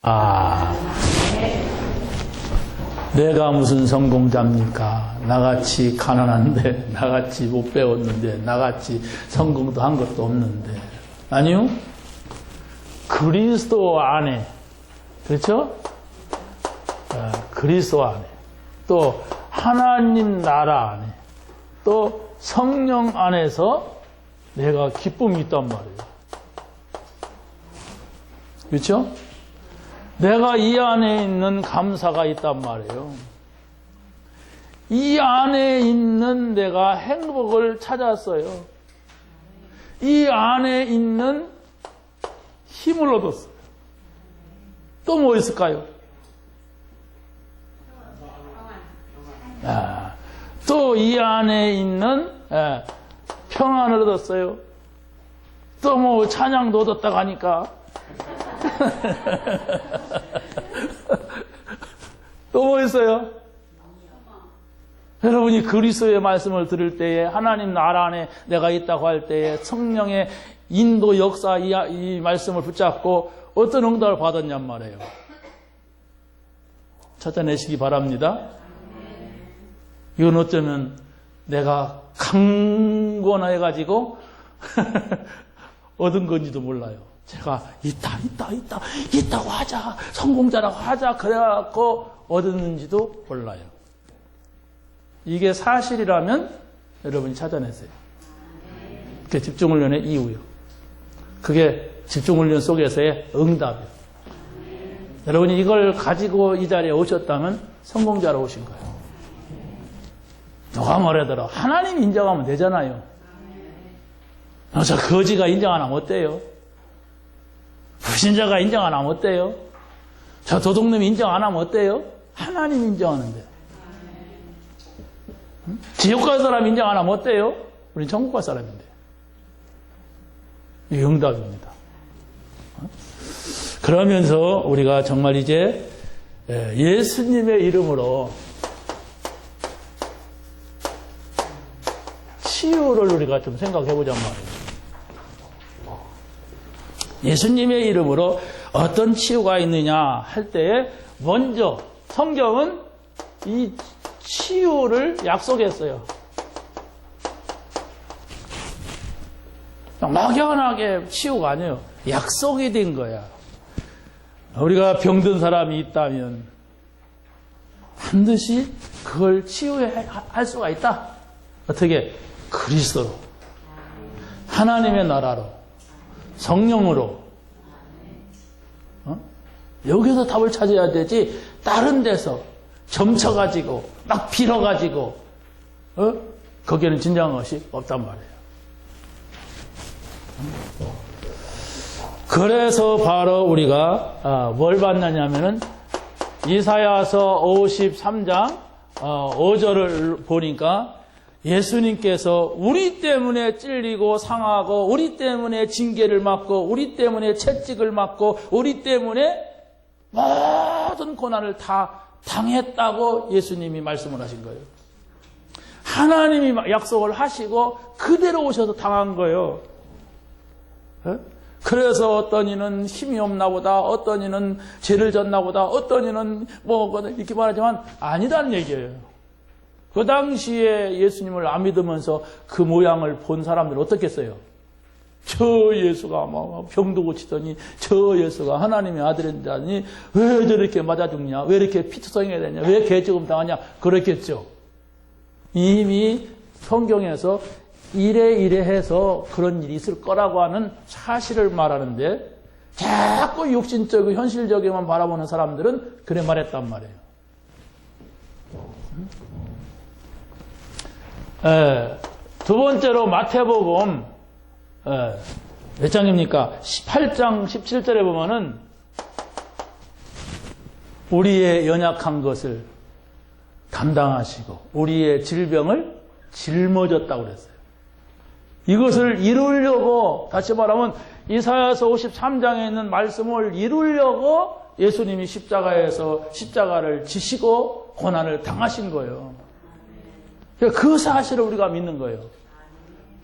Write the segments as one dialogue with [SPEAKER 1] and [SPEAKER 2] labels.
[SPEAKER 1] 아, 내가 무슨 성공자입니까? 나같이 가난한데, 나같이 못 배웠는데, 나같이 성공도 한 것도 없는데. 아니요? 그리스도 안에, 그렇죠? 그리스도 안에, 또 하나님 나라 안에, 또 성령 안에서 내가 기쁨이 있단 말이에요. 그렇죠? 내가 이 안에 있는 감사가 있단 말이에요. 이 안에 있는 내가 행복을 찾았어요. 이 안에 있는 힘을 얻었어요. 또 뭐 있을까요? 또 이 안에 있는 평안을 얻었어요. 또 뭐 찬양도 얻었다고 하니까 또 뭐 있어요? 여러분이 그리스도의 말씀을 들을 때에 하나님 나라 안에 내가 있다고 할 때에 성령의 인도 역사 이 말씀을 붙잡고 어떤 응답을 받았냔 말이에요. 찾아내시기 바랍니다. 이건 어쩌면 내가 강권해가지고 얻은 건지도 몰라요. 제가 있다고 하자, 성공자라고 하자, 그래갖고 얻었는지도 몰라요. 이게 사실이라면 여러분이 찾아내세요. 그게 집중훈련의 이유요. 그게 집중훈련 속에서의 응답이에요. 여러분이 이걸 가지고 이 자리에 오셨다면 성공자로 오신 거예요. 누가 뭐래더라 하나님 인정하면 되잖아요. 저 거지가 인정 안 하면 어때요? 불신자가 인정 안 하면 어때요? 저 도둑놈이 인정 안 하면 어때요? 하나님 인정하는데. 지옥 갈 사람 인정 안 하면 어때요? 우린 천국 갈 사람인데. 이게 응답입니다. 그러면서 우리가 정말 이제 예수님의 이름으로 치유를 우리가 좀 생각해 보자 말이에요. 예수님의 이름으로 어떤 치유가 있느냐 할 때에 먼저 성경은 이 치유를 약속했어요. 막연하게 치유가 아니에요. 약속이 된 거야. 우리가 병든 사람이 있다면 반드시 그걸 치유할 수가 있다. 어떻게? 그리스도로, 하나님의 나라로, 성령으로. 여기서 답을 찾아야 되지 다른 데서 점쳐가지고 막 빌어가지고 거기에는 진정한 것이 없단 말이에요. 그래서 바로 우리가 뭘 봤느냐면은 이사야서 53장 5절을 보니까 예수님께서 우리 때문에 찔리고 상하고 우리 때문에 징계를 받고 우리 때문에 채찍을 맞고 우리 때문에 모든 고난을 다 당했다고 예수님이 말씀을 하신 거예요. 하나님이 약속을 하시고 그대로 오셔서 당한 거예요. 그래서 어떤 이는 힘이 없나 보다, 어떤 이는 죄를 졌나 보다, 어떤 이는 뭐 이렇게 말하지만 아니라는 얘기예요. 그 당시에 예수님을 안 믿으면서 그 모양을 본 사람들은 어떻겠어요? 저 예수가 막 병도 고치더니 저 예수가 하나님의 아들이라니 왜 저렇게 맞아 죽냐? 왜 이렇게 피투성이가 되냐? 왜 개죽음 당하냐? 그렇겠죠. 이미 성경에서 이래 해서 그런 일이 있을 거라고 하는 사실을 말하는데 자꾸 육신적이고 현실적이만 바라보는 사람들은 그래 말했단 말이에요. 두 번째로 마태복음 몇 장입니까? 18장 17절에 보면은 우리의 연약한 것을 담당하시고 우리의 질병을 짊어졌다고 그랬어요. 이것을 이루려고, 다시 말하면 이사야서 53장에 있는 말씀을 이루려고 예수님이 십자가에서 십자가를 지시고 고난을 당하신 거예요. 그 사실을 우리가 믿는 거예요.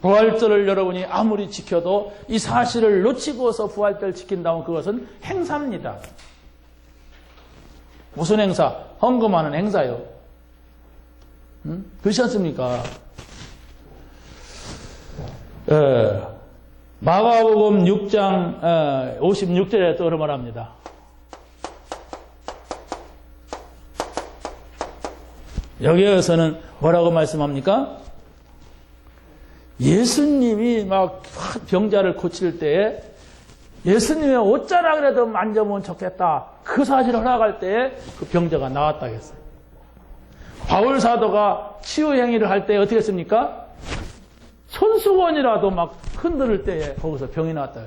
[SPEAKER 1] 부활절을 여러분이 아무리 지켜도 이 사실을 놓치고서 부활절을 지킨다면 그것은 행사입니다. 무슨 행사? 헌금하는 행사요. 그렇지 않습니까? 마가복음 6장 56절에 또 그런 말합니다. 여기에서는 뭐라고 말씀합니까? 예수님이 막 병자를 고칠 때에 예수님의 옷자락이라도 만져보면 좋겠다. 그 사실을 허락할 때에 그 병자가 나았다 했어요. 바울 사도가 치유 행위를 할 때 어떻게 했습니까? 손수건이라도 막 흔들 때에 거기서 병이 나왔다.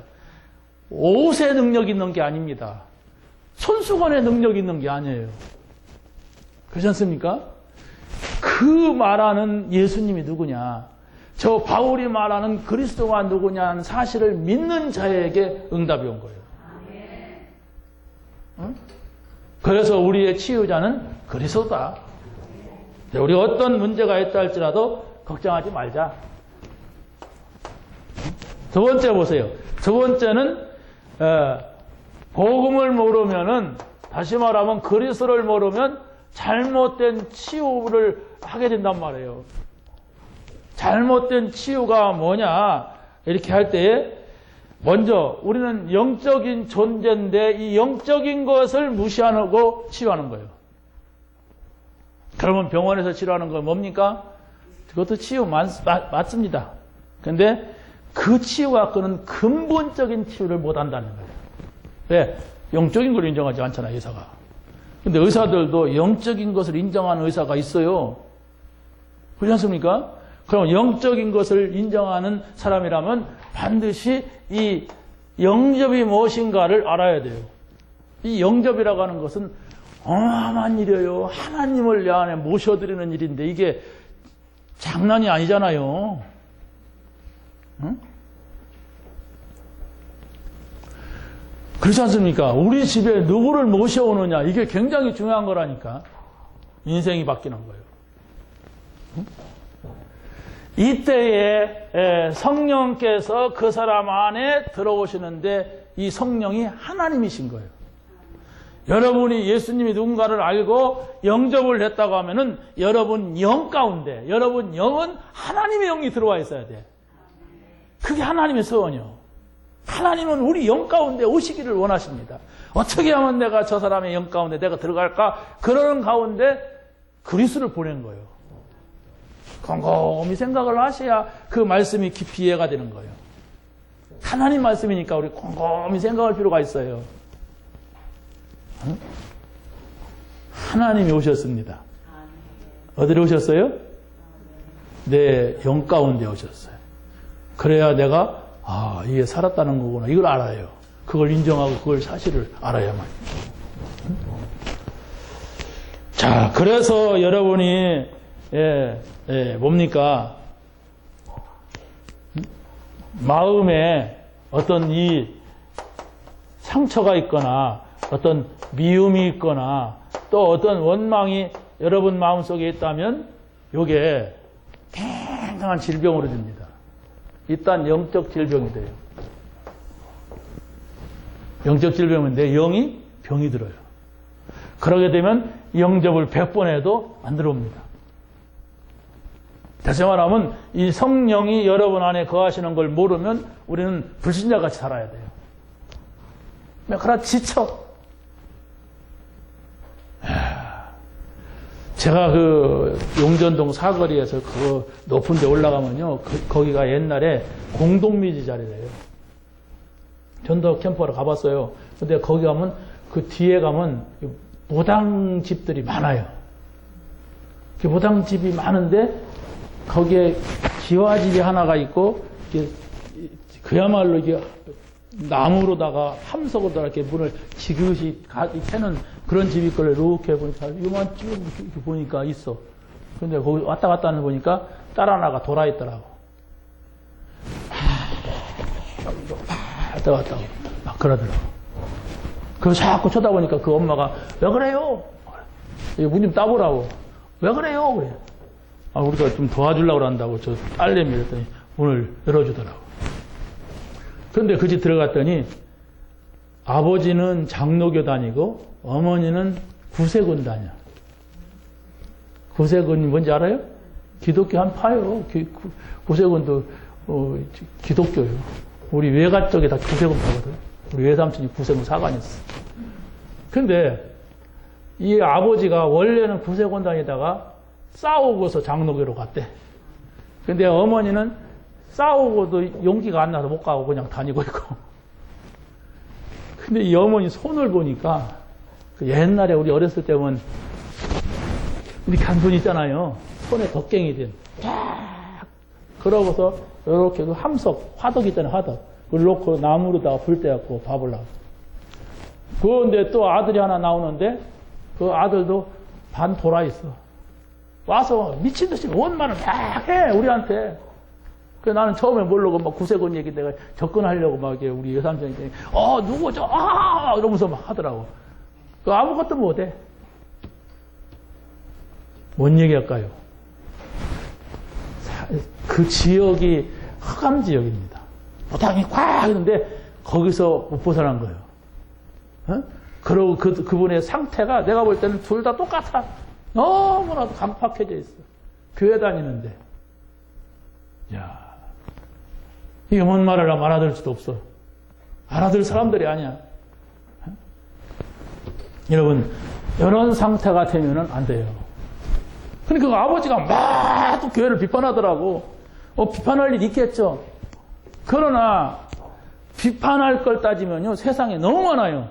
[SPEAKER 1] 옷의 능력이 있는 게 아닙니다. 손수건의 능력이 있는 게 아니에요. 그렇지 않습니까? 그 말하는 예수님이 누구냐? 저 바울이 말하는 그리스도가 누구냐는 사실을 믿는 자에게 응답이 온 거예요. 응? 그래서 우리의 치유자는 그리스도다. 우리 어떤 문제가 있다 할지라도 걱정하지 말자. 두 번째 보세요. 두 번째는 복음을 모르면은, 다시 말하면 그리스도를 모르면 잘못된 치유를 하게 된단 말이에요. 잘못된 치유가 뭐냐 이렇게 할 때에 먼저 우리는 영적인 존재인데 이 영적인 것을 무시하고 치유하는 거예요. 그러면 병원에서 치료하는 건 뭡니까? 그것도 치유 맞습니다. 그런데 그 치유가 그는 근본적인 치유를 못한다는 거예요. 왜? 영적인 걸 인정하지 않잖아요, 의사가. 근데 의사들도 영적인 것을 인정하는 의사가 있어요. 그렇지 않습니까? 그럼 영적인 것을 인정하는 사람이라면 반드시 이 영접이 무엇인가를 알아야 돼요. 이 영접이라고 하는 것은 어마어마한 일이에요. 하나님을 내 안에 모셔드리는 일인데 이게 장난이 아니잖아요. 응? 그렇지 않습니까? 우리 집에 누구를 모셔오느냐 이게 굉장히 중요한 거라니까. 인생이 바뀌는 거예요. 응? 이때에 성령께서 그 사람 안에 들어오시는데 이 성령이 하나님이신 거예요. 여러분이 예수님이 누군가를 알고 영접을 했다고 하면은 여러분 영 가운데, 여러분 영은 하나님의 영이 들어와 있어야 돼. 그게 하나님의 소원이요. 하나님은 우리 영 가운데 오시기를 원하십니다. 어떻게 하면 내가 저 사람의 영 가운데 내가 들어갈까? 그러는 가운데 그리스도를 보낸 거예요. 곰곰이 생각을 하셔야 그 말씀이 깊이 이해가 되는 거예요. 하나님 말씀이니까 우리 곰곰이 생각할 필요가 있어요. 응? 하나님이 오셨습니다. 어디로 오셨어요? 내 영 가운데 오셨어요. 그래야 내가 이게 살았다는 거구나 이걸 알아요. 그걸 인정하고 그걸 사실을 알아야만. 응? 자, 그래서 여러분이 뭡니까? 마음에 어떤 이 상처가 있거나 어떤 미움이 있거나 또 어떤 원망이 여러분 마음속에 있다면 이게 굉장한 질병으로 됩니다. 일단 영적 질병이 돼요. 영적 질병은 내 영이 병이 들어요. 그러게 되면 영접을 100번 해도 안 들어옵니다. 다시 말하면 이 성령이 여러분 안에 거하시는 걸 모르면 우리는 불신자같이 살아야 돼요. 그러나 지쳐. 제가 그 용전동 사거리에서 그 높은 데 올라가면요. 거기가 옛날에 공동미지 자리래요. 전도 캠프로 가봤어요. 근데 거기 가면 그 뒤에 가면 무당집들이 많아요. 그 무당집이 많은데 거기에 기와집이 하나가 있고 그야말로 이게 나무로다가 함석으로다가 이렇게 문을 지그시 캐는 그런 집이 있길래 이렇게 보니까 이만 쭉 이렇게 보니까 있어. 근데 거기 왔다 갔다 하는 보니까 딸 하나가 돌아 있더라고. 왔다 갔다 하고 막 그러더라고. 그래서 자꾸 쳐다보니까 그 엄마가 왜 그래요? 문 좀 따보라고. 왜 그래요? 그래. 우리가 좀 도와주려고 한다고 저 딸내미 이랬더니 문을 열어주더라고. 그런데 그 집 들어갔더니 아버지는 장로교 다니고 어머니는 구세군단이야. 구세군이 뭔지 알아요? 기독교 한 파요. 구세군도 기독교예요. 우리 외가 쪽에 다 구세군 파거든. 우리 외삼촌이 구세군 사관이었어. 근데 이 아버지가 원래는 구세군 다니다가 싸우고서 장로교로 갔대. 근데 어머니는 싸우고도 용기가 안 나서 못 가고 그냥 다니고 있고. 근데 이 어머니 손을 보니까 그 옛날에 우리 어렸을 때 보면 이렇게 한 분 있잖아요. 손에 덕갱이 된. 쫙. 그러고서 이렇게 그 함석, 화덕 있잖아요. 화덕. 그걸 놓고 나무로다가 불 떼갖고 밥을 하고. 그런데 또 아들이 하나 나오는데 그 아들도 반 돌아 있어. 와서 미친듯이 원만을 막 해, 우리한테. 그 나는 처음에 모르고 막 구세군 얘기 내가 접근하려고 막 이렇게 우리 여삼촌이 누구죠? 이러면서 막 하더라고. 그 아무것도 못해. 뭔 얘기 할까요? 그 지역이 흑암 지역입니다. 땅이 꽉 있는데 거기서 못 벗어난 거예요. 어? 그리고 그분의 상태가 내가 볼 때는 둘 다 똑같아. 너무나도 강팍해져 있어. 교회 다니는데. 야, 이게 뭔 말을 하면 알아들 수도 없어. 알아들 사람들이 아니야. 어? 여러분, 이런 상태가 되면은 안 돼요. 그러니까 그 아버지가 막 또 교회를 비판하더라고. 비판할 일 있겠죠. 그러나 비판할 걸 따지면요, 세상에 너무 많아요.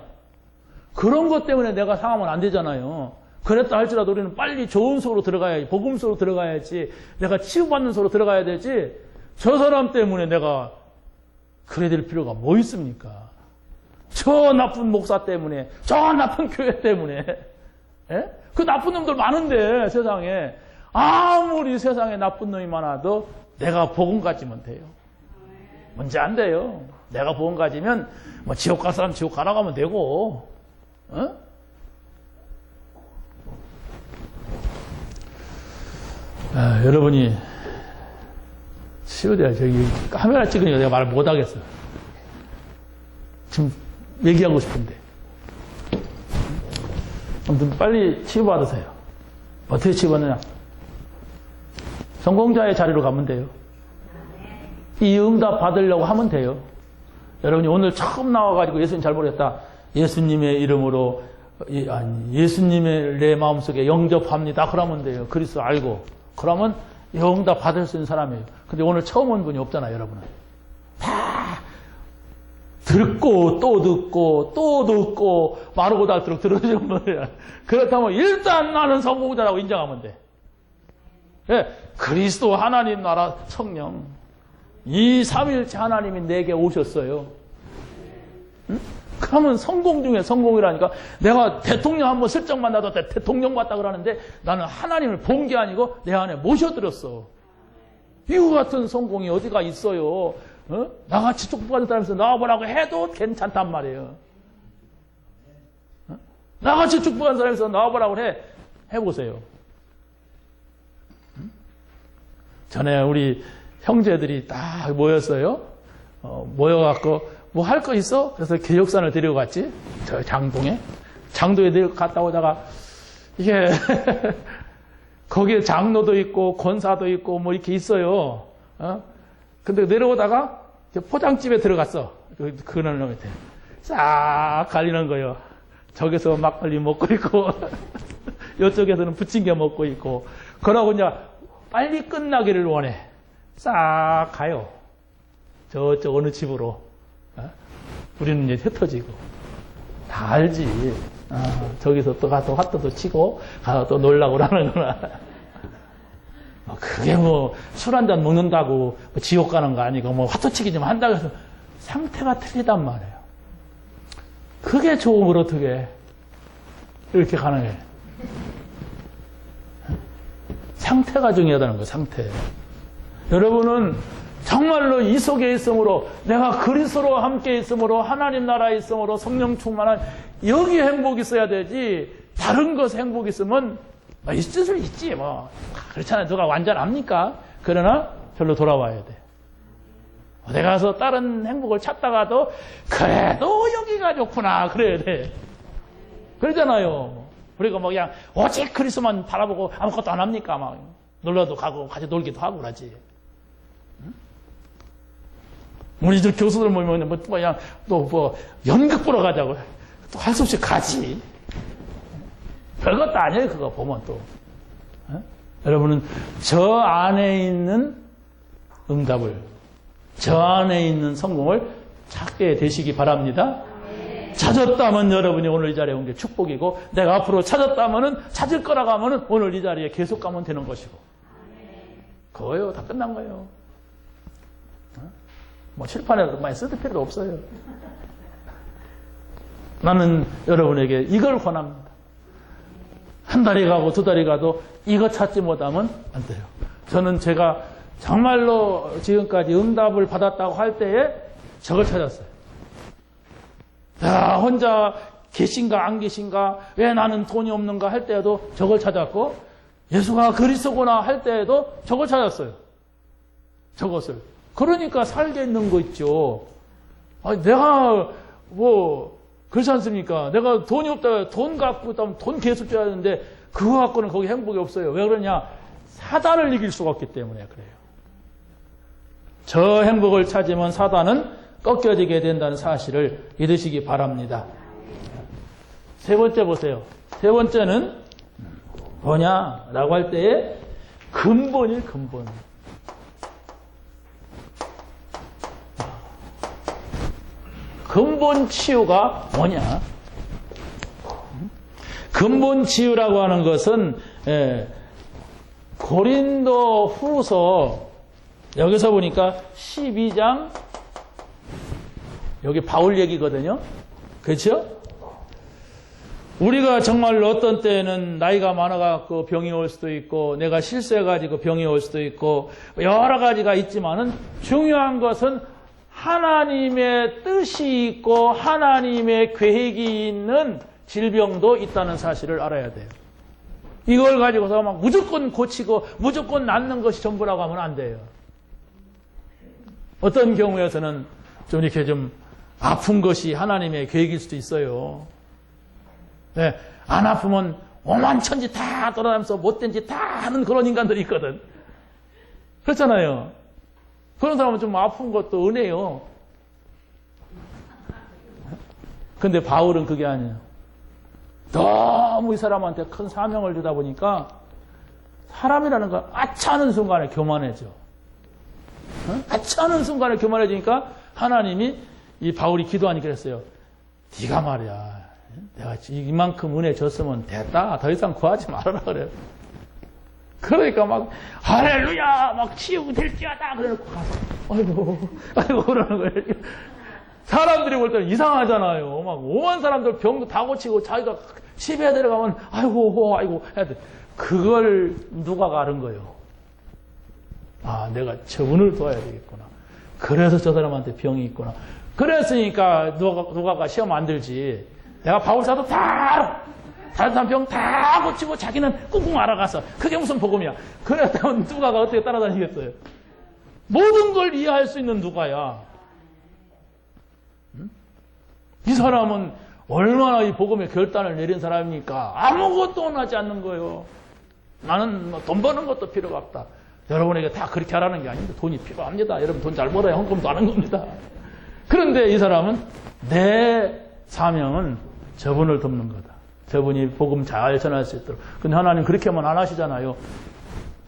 [SPEAKER 1] 그런 것 때문에 내가 상하면 안 되잖아요. 그랬다 할지라도 우리는 빨리 좋은 속으로 들어가야지, 복음 속으로 들어가야지, 내가 치유받는 속으로 들어가야 되지, 저 사람 때문에 내가 그래야 될 필요가 뭐 있습니까? 저 나쁜 목사 때문에, 저 나쁜 교회 때문에, 예? 그 나쁜 놈들 많은데, 세상에. 아무리 세상에 나쁜 놈이 많아도 내가 복음 가지면 돼요. 문제 안 돼요. 내가 복음 가지면, 뭐, 지옥 갈 사람 지옥 가라고 하면 되고, 어? 여러분이 치유돼야 저기 카메라 찍으니까 내가 말 못하겠어. 지금 얘기하고 싶은데. 아무튼 빨리 치유받으세요. 어떻게 치유받느냐? 성공자의 자리로 가면 돼요. 이 응답 받으려고 하면 돼요. 여러분이 오늘 처음 나와가지고 예수님 잘 모르겠다. 예수님의 이름으로 예수님의 내 마음속에 영접합니다. 그러면 돼요. 그리스도 알고. 그러면 응답 받을 수 있는 사람이에요. 근데 오늘 처음 온 분이 없잖아요, 여러분은. 다 듣고 또 듣고 또 듣고 마르고 닳도록 들어주는 거예요. 그렇다면 일단 나는 성공자라고 인정하면 돼. 예, 그리스도 하나님 나라 성령 이 삼일체 하나님이 내게 오셨어요. 응? 그러면 성공 중에 성공이라니까. 내가 대통령 한번 슬쩍 만나도 대통령 같다 그러는데 나는 하나님을 본 게 아니고 내 안에 모셔들었어. 이거 같은 성공이 어디가 있어요. 어? 나같이 축복받은 사람에서 나와보라고 해도 괜찮단 말이에요. 어? 나같이 축복받은 사람에서 나와보라고 해보세요. 전에 우리 형제들이 딱 모였어요. 모여갖고 뭐 할 거 있어? 그래서 개혁산을 데리고 갔지. 저 장동에. 장도에 데리고 갔다 오다가 이게 거기에 장로도 있고 권사도 있고 뭐 이렇게 있어요. 근데 내려오다가 포장집에 들어갔어. 그날 놈한테 싹 갈리는 거예요. 저기서 막걸리 먹고 있고 이쪽에서는 부침개 먹고 있고. 그러고 이제 빨리 끝나기를 원해. 싹 가요. 저쪽 어느 집으로. 우리는 이제 흩어지고. 다 알지. 저기서 또 가서 화투도 치고, 가서 또 놀라고 그러는구나. 그게 뭐, 술 한잔 먹는다고 뭐 지옥 가는 거 아니고, 뭐 화투치기 좀 한다고 해서 상태가 틀리단 말이에요. 그게 좋으면 어떻게 이렇게 가능해. 상태가 중요하다는 거예요, 상태. 여러분은 정말로 이 속에 있으므로 내가 그리스도로 함께 있으므로 하나님 나라에 있으므로 성령 충만한 여기 행복이 있어야 되지 다른 것에 행복이 있으면 있을 수 있지 뭐 그렇잖아요. 누가 완전합니까? 그러나 절로 돌아와야 돼. 어디 가서 다른 행복을 찾다가도 그래도 여기가 좋구나 그래야 돼. 그러잖아요. 우리가 뭐 그냥 오직 그리스도만 바라보고 아무것도 안 합니까? 막 놀러도 가고 같이 놀기도 하고 그러지. 응? 우리 저 교수들 모이면 뭐 그냥 또 뭐 연극 보러 가자고 또 할 수 없이 가지. 별것도 아니에요. 그거 보면 또. 어? 여러분은 저 안에 있는 응답을, 저 안에 있는 성공을 찾게 되시기 바랍니다. 찾았다면 여러분이 오늘 이 자리에 온 게 축복이고, 내가 앞으로 찾았다면은 찾을 거라고 하면은 오늘 이 자리에 계속 가면 되는 것이고. 그거요. 다 끝난 거예요. 뭐 칠판에도 많이 쓸 필요도 없어요. 나는 여러분에게 이걸 권합니다. 한 달이 가고 두 달이 가도 이거 찾지 못하면 안 돼요. 저는 제가 정말로 지금까지 응답을 받았다고 할 때에 저걸 찾았어요. 야, 혼자 계신가 안 계신가, 왜 나는 돈이 없는가 할 때에도 저걸 찾았고, 예수가 그리스도구나 할 때에도 저걸 찾았어요. 저것을. 그러니까 살겠는 거 있죠. 아니, 내가 그렇지 않습니까? 내가 돈이 없다, 돈 갖고 있다면 돈 계속 줘야 되는데, 그거 갖고는 거기 행복이 없어요. 왜 그러냐? 사단을 이길 수가 없기 때문에 그래요. 저 행복을 찾으면 사단은 꺾여지게 된다는 사실을 믿으시기 바랍니다. 세 번째 보세요. 세 번째는 뭐냐라고 할 때에 근본이에요. 근본. 근본 치유가 뭐냐? 근본 치유라고 하는 것은 고린도 후서 여기서 보니까 12장 여기 바울 얘기거든요. 그렇죠? 우리가 정말로 어떤 때는 나이가 많아갖고 병이 올 수도 있고 내가 실수해가지고 병이 올 수도 있고 여러 가지가 있지만은 중요한 것은 하나님의 뜻이 있고 하나님의 계획이 있는 질병도 있다는 사실을 알아야 돼요. 이걸 가지고서 막 무조건 고치고 무조건 낫는 것이 전부라고 하면 안 돼요. 어떤 경우에서는 좀 이렇게 좀 아픈 것이 하나님의 계획일 수도 있어요. 네, 안 아프면 오만천지 다 돌아다니면서 못된 짓 다 하는 그런 인간들이 있거든. 그렇잖아요. 그런 사람은 좀 아픈 것도 은혜요. 근데 바울은 그게 아니에요. 너무 이 사람한테 큰 사명을 주다 보니까 사람이라는 건 아차하는 순간에 교만해져. 아차하는 순간에 교만해지니까 하나님이 이 바울이 기도하니 그랬어요. 네가 말이야. 내가 이만큼 은혜 줬으면 됐다. 더 이상 구하지 말아라 그래요. 그러니까 막 할렐루야 막 치유가 될지어다 그래놓고 가서 아이고 그러는 거예요. 사람들이 볼 때는 이상하잖아요. 막 오만 사람들 병도 다 고치고 자기가 집에 들어가면 아이고 해야 돼. 그걸 누가 아는 거예요. 아, 내가 저분을 도와야 되겠구나. 그래서 저 사람한테 병이 있구나. 그랬으니까 누가가 시험 안 들지. 내가 바울사도 다 알아. 다른 사람 병 다 고치고 자기는 꾹꾹 알아가서 그게 무슨 복음이야. 그랬다면 누가가 어떻게 따라다니겠어요. 모든 걸 이해할 수 있는 누가야. 이 사람은 얼마나 이 복음의 결단을 내린 사람입니까? 아무것도 원하지 않는 거예요. 나는 돈 버는 것도 필요가 없다. 여러분에게 다 그렇게 하라는 게 아닙니다. 돈이 필요합니다. 여러분 돈 잘 벌어야 헌금도 하는 겁니다. 그런데 이 사람은 내 사명은 저분을 돕는 거다. 저분이 복음 잘 전할 수 있도록. 근데 하나님 그렇게만 안 하시잖아요.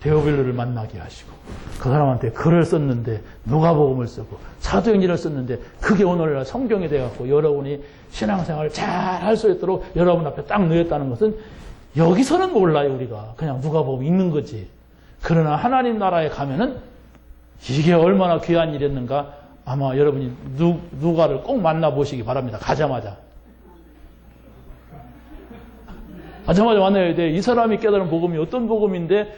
[SPEAKER 1] 데오빌로를 만나게 하시고 그 사람한테 글을 썼는데 누가복음을 쓰고 사도행전을 썼는데 그게 오늘날 성경이 돼갖고 여러분이 신앙생활을 잘 할 수 있도록 여러분 앞에 딱 놓였다는 것은 여기서는 몰라요. 우리가 그냥 누가복음 읽는 거지. 그러나 하나님 나라에 가면은 이게 얼마나 귀한 일이었는가 아마 여러분이 누가를 꼭 만나보시기 바랍니다. 가자마자 만나야 돼. 이 사람이 깨달은 복음이 어떤 복음인데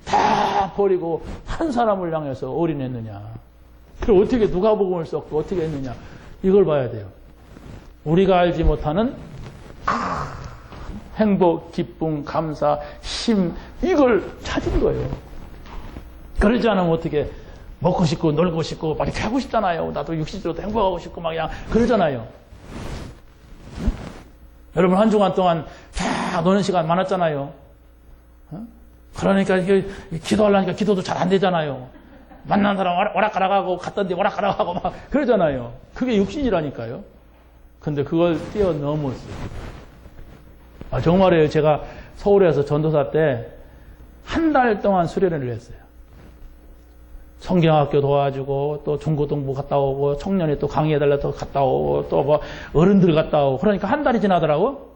[SPEAKER 1] 다 버리고 한 사람을 향해서 올인했느냐. 그리고 어떻게 누가복음을 썼고 어떻게 했느냐. 이걸 봐야 돼요. 우리가 알지 못하는 행복, 기쁨, 감사, 힘 이걸 찾은 거예요. 그러지 않으면 어떻게 먹고 싶고 놀고 싶고 막 이렇게 하고 싶잖아요. 나도 육신적으로 행복하고 싶고 막 그냥 그러잖아요. 여러분 한 주간 동안 다 노는 시간 많았잖아요. 그러니까 이게 기도하려니까 기도도 잘 안 되잖아요. 만난 사람 오락가락하고 갔던 데 오락가락하고 막 그러잖아요. 그게 육신이라니까요. 근데 그걸 뛰어넘었어요. 정말이에요. 제가 서울에서 전도사 때 한 달 동안 수련회를 했어요. 성경학교 도와주고 또 중고등부 갔다 오고 청년회 또 강의해달라 또 갔다 오고 또 뭐 어른들 갔다 오고 그러니까 한 달이 지나더라고.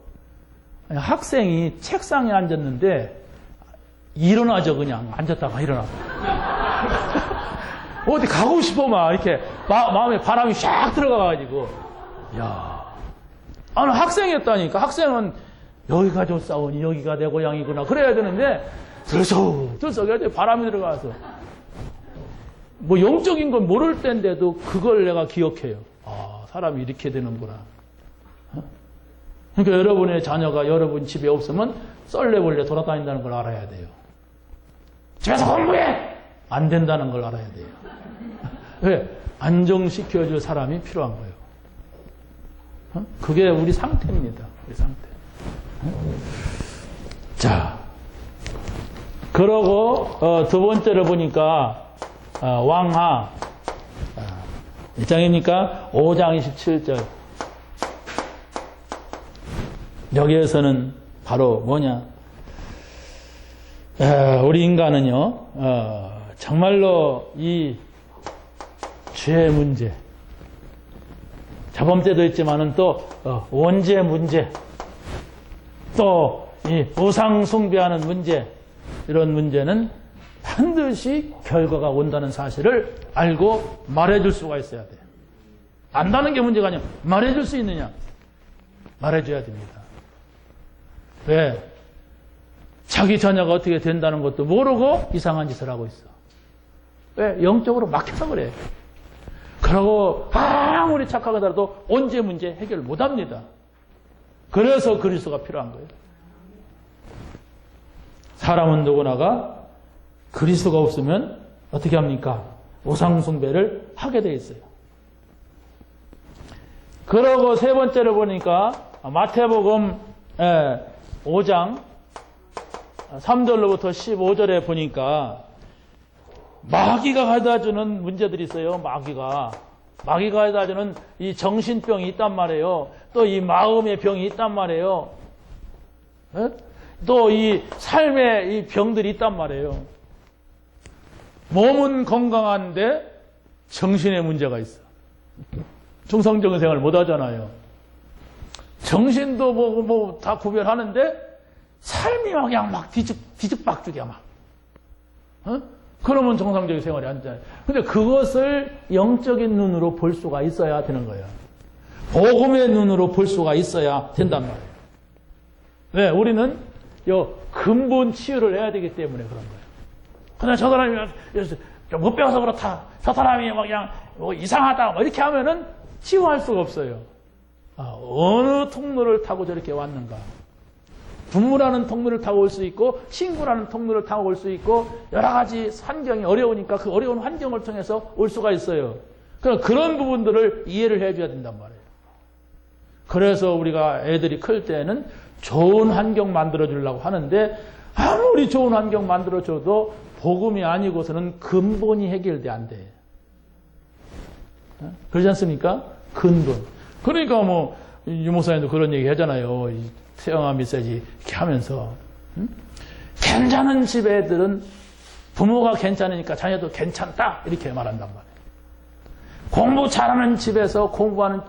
[SPEAKER 1] 학생이 책상에 앉았는데 일어나죠. 그냥 앉았다가 일어나. 어디 가고 싶어 막 이렇게 마음에 바람이 샥 들어가가지고 야, 아니 학생이었다니까. 학생은 여기가 좋사오니 여기가 내 고향이구나 그래야 되는데 들썩 바람이 들어가서 뭐 영적인 건 모를 때인데도 그걸 내가 기억해요. 사람이 이렇게 되는구나. 그러니까 여러분의 자녀가 여러분 집에 없으면 썰레벌레 돌아다닌다는 걸 알아야 돼요. 집에서 공부해! 안 된다는 걸 알아야 돼요. 왜? 안정시켜줄 사람이 필요한 거예요. 그게 우리 상태입니다. 우리 상태. 자, 그러고 두 번째로 보니까 왕하 1장입니까? 5장 27절. 여기에서는 바로 뭐냐? 우리 인간은요, 정말로 이 죄의 문제, 저번 때도 있지만은 또 원죄 문제, 또 이 우상 숭배하는 문제, 이런 문제는 반드시 결과가 온다는 사실을 알고 말해줄 수가 있어야 돼요. 안다는 게 문제가 아니라 말해줄 수 있느냐? 말해줘야 됩니다. 왜? 자기 자녀가 어떻게 된다는 것도 모르고 이상한 짓을 하고 있어. 왜? 영적으로 막혀서 그래. 그러고 아무리 착하더라도 언제 문제 해결 못합니다. 그래서 그리스도가 필요한 거예요. 사람은 누구나가 그리스도가 없으면 어떻게 합니까? 우상 숭배를 하게 돼 있어요. 그러고 세 번째로 보니까 마태복음 5장 3절로부터 15절에 보니까 마귀가 가져다주는 문제들이 있어요. 마귀가 가져다주는 이 정신병이 있단 말이에요. 또 이 마음의 병이 있단 말이에요. 또 이 삶의 이 병들이 있단 말이에요. 몸은 건강한데 정신에 문제가 있어. 중성적인 생활을 못 하잖아요. 정신도 뭐 다 구별하는데 삶이 그냥 막 뒤죽박죽이야 막. 그러면 정상적인 생활이 안 되잖아요. 근데 그것을 영적인 눈으로 볼 수가 있어야 되는 거예요. 복음의 눈으로 볼 수가 있어야 된단 말이에요. 왜? 우리는 근본 치유를 해야 되기 때문에 그런 거예요. 근데 저 사람이 못 배워서 그렇다. 저 사람이 막 그냥 이상하다. 뭐 이렇게 하면은 치유할 수가 없어요. 어느 통로를 타고 저렇게 왔는가. 부모라는 통로를 타고 올 수 있고 친구라는 통로를 타고 올 수 있고 여러 가지 환경이 어려우니까 그 어려운 환경을 통해서 올 수가 있어요. 그런 부분들을 이해를 해줘야 된단 말이에요. 그래서 우리가 애들이 클 때는 좋은 환경 만들어주려고 하는데 아무리 좋은 환경 만들어줘도 복음이 아니고서는 근본이 해결돼 안 돼. 그러지 않습니까? 근본. 그러니까 뭐 유목사님도 그런 얘기 하잖아요. 태영아 메시지 이렇게 하면서 괜찮은 집 애들은 부모가 괜찮으니까 자녀도 괜찮다 이렇게 말한단 말이에요. 공부 잘하는 집에서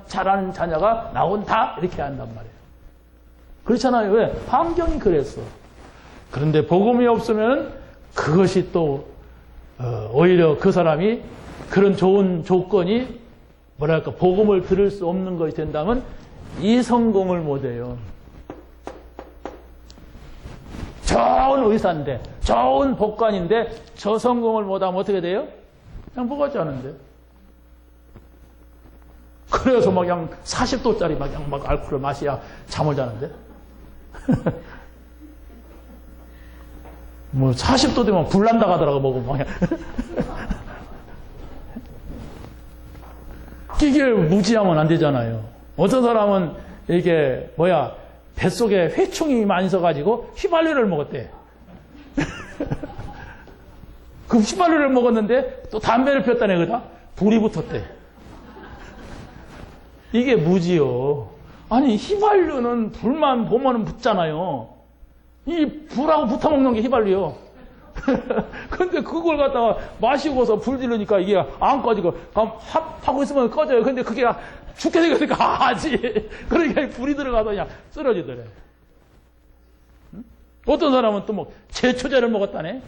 [SPEAKER 1] 잘하는 자녀가 나온다 이렇게 한단 말이에요. 그렇잖아요. 왜? 환경이 그랬어. 그런데 복음이 없으면 그것이 또 오히려 그 사람이 그런 좋은 조건이 뭐랄까 복음을 들을 수 없는 것이 된다면 이 성공을 못해요. 좋은 의사인데 좋은 복관인데 저 성공을 못하면 어떻게 돼요? 그냥 뭐 같지 않은데. 그래서 막 그냥 40도짜리 막 알코올을 마셔야 잠을 자는데. 뭐 40도 되면 불난다 가더라고 먹으면. 이게 무지하면 안 되잖아요. 어떤 사람은 이게 뱃속에 회충이 많이 있어가지고 휘발유를 먹었대. 그 휘발유를 먹었는데 또 담배를 피웠다는 애거다. 불이 붙었대. 이게 무지요. 아니 휘발유는 불만 보면은 붙잖아요. 이 불하고 붙어먹는 게 휘발유요. 근데 그걸 갖다가 마시고서 불 지르니까 이게 안 꺼지고 합하고 있으면 꺼져요. 근데 그게 죽게 생겼으니까 하지. 그러니까 불이 들어가서 그냥 쓰러지더래. 어떤 사람은 또 뭐 제초제를 먹었다네.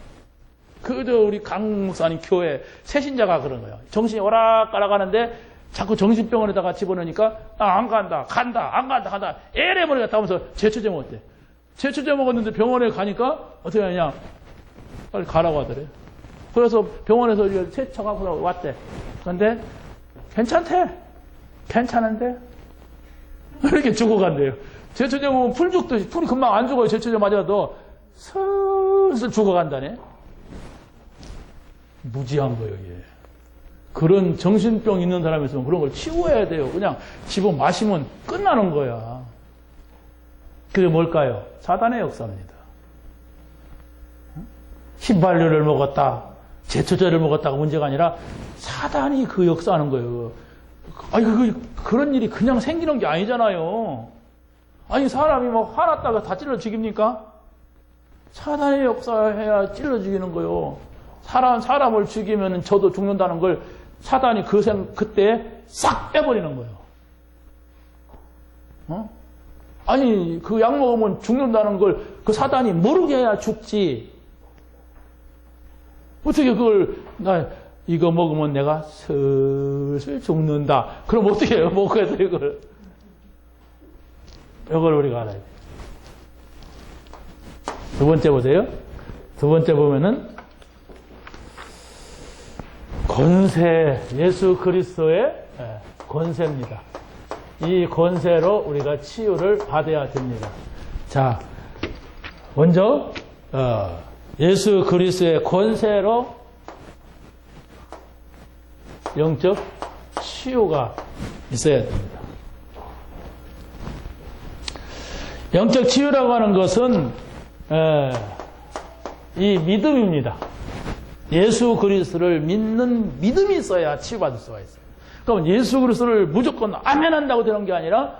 [SPEAKER 1] 그저 우리 강 목사님 교회 새신자가 그런 거예요. 정신이 오락가락 하는데 자꾸 정신병원에다가 집어넣으니까 안 간다 안 간다 에레 머리가 다면서 제초제 먹었대. 제초제 먹었는데 병원에 가니까 어떻게 하냐, 빨리 가라고 하더래. 그래서 병원에서 세척하고 왔대. 그런데 괜찮은데 이렇게 죽어간대요. 제초제 먹으면 풀 죽듯이. 풀이 금방 안 죽어요. 제초제 맞아도 슬슬 죽어간다네. 무지한 거예요, 이게. 그런 정신병 있는 사람이 있으면 그런 걸 치워야 돼요. 그냥 집어 마시면 끝나는 거야. 그게 뭘까요? 사단의 역사입니다. 휘발유를 먹었다, 제초제를 먹었다가 문제가 아니라 사단이 그 역사하는 거예요. 아니, 그런 일이 그냥 생기는 게 아니잖아요. 아니, 사람이 막 화났다가 다 찔러 죽입니까? 사단의 역사해야 찔러 죽이는 거요. 사람을 죽이면 저도 죽는다는 걸 사단이 그때 싹 빼버리는 거예요. 아니, 그 약 먹으면 죽는다는 걸 그 사단이 모르게 해야 죽지. 어떻게 그걸, 이거 먹으면 내가 슬슬 죽는다. 그럼 어떻게 해요? 먹어서 이걸. 이걸 우리가 알아야 돼. 두 번째 보세요. 두 번째 보면은, 권세, 예수 그리스도의 권세입니다. 이 권세로 우리가 치유를 받아야 됩니다. 자, 먼저 예수 그리스도의 권세로 영적 치유가 있어야 됩니다. 영적 치유라고 하는 것은 이 믿음입니다. 예수 그리스도를 믿는 믿음이 있어야 치유받을 수가 있어요. 그럼 예수 그리스도를 무조건 아멘 한다고 되는 게 아니라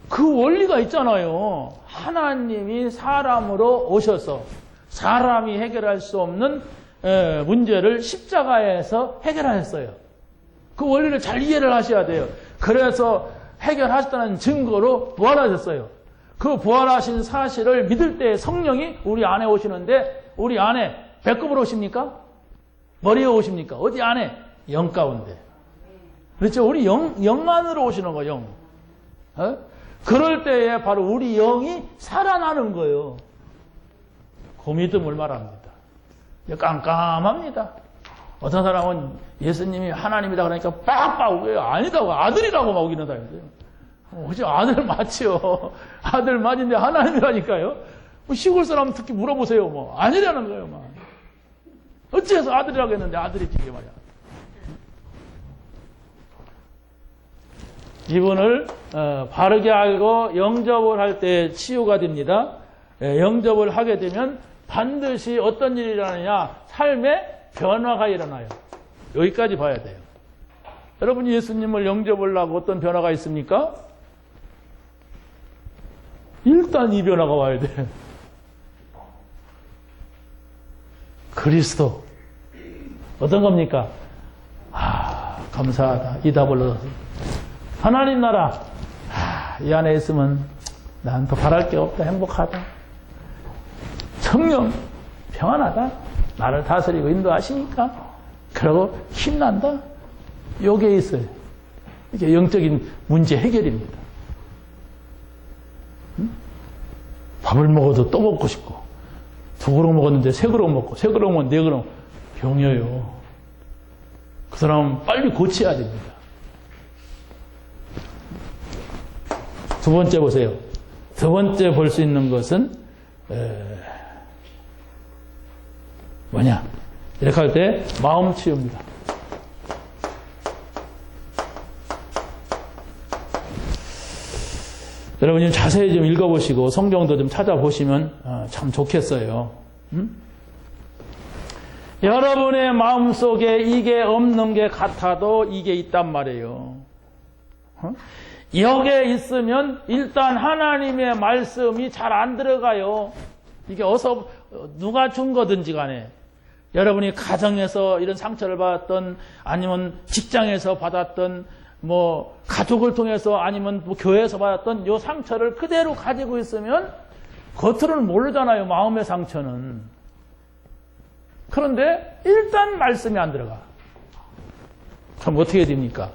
[SPEAKER 1] 그 원리가 있잖아요. 하나님이 사람으로 오셔서 사람이 해결할 수 없는 문제를 십자가에서 해결하셨어요. 그 원리를 잘 이해를 하셔야 돼요. 그래서 해결하셨다는 증거로 부활하셨어요. 그 부활하신 사실을 믿을 때 성령이 우리 안에 오시는데, 우리 안에 배꼽으로 오십니까? 머리에 오십니까? 어디 안에? 영 가운데. 그렇죠? 우리 영 안으로 오시는 거예요, 영. 그럴 때에 바로 우리 영이 살아나는 거예요. 그 믿음을 말합니다. 깜깜합니다. 어떤 사람은 예수님이 하나님이다 그러니까 빡빡 우겨요. 아니다고, 아들이라고 막 우기는 사람이 있어요. 어제 아들 맞지요. 아들 맞은데 하나님이라니까요. 뭐 시골 사람 특히 물어보세요. 뭐 아니라는 거예요. 막. 어째서 아들이라고 했는데 아들이지 이게 말이야. 이분을 바르게 알고 영접을 할 때 치유가 됩니다. 영접을 하게 되면 반드시 어떤 일이 일어나느냐, 삶에 변화가 일어나요. 여기까지 봐야 돼요. 여러분이 예수님을 영접을 하고 어떤 변화가 있습니까? 일단 이 변화가 와야 돼. 그리스도 어떤 겁니까? 감사하다. 이 답을 얻어서 하나님 나라, 이 안에 있으면 난 더 바랄 게 없다. 행복하다. 성령 평안하다. 나를 다스리고 인도하시니까. 그러고 힘난다. 요게 있어요. 이게 영적인 문제 해결입니다. 밥을 먹어도 또 먹고 싶고, 두 그릇 먹었는데 세 그릇 먹고, 세 그릇 먹으면 네 그릇 병이에요. 그 사람은 빨리 고쳐야 됩니다. 두 번째 보세요. 두 번째 볼 수 있는 것은 뭐냐? 이렇게 할 때 마음 치유입니다. 여러분 좀 자세히 좀 읽어보시고 성경도 좀 찾아보시면 참 좋겠어요. 여러분의 마음속에 이게 없는 게 같아도 이게 있단 말이에요. 여기에 있으면 일단 하나님의 말씀이 잘 안 들어가요. 이게 어서 누가 준 거든지 간에 여러분이 가정에서 이런 상처를 받았던 아니면 직장에서 받았던 뭐 가족을 통해서 아니면 뭐 교회에서 받았던 요 상처를 그대로 가지고 있으면 겉으로는 모르잖아요. 마음의 상처는. 그런데 일단 말씀이 안 들어가. 그럼 어떻게 됩니까?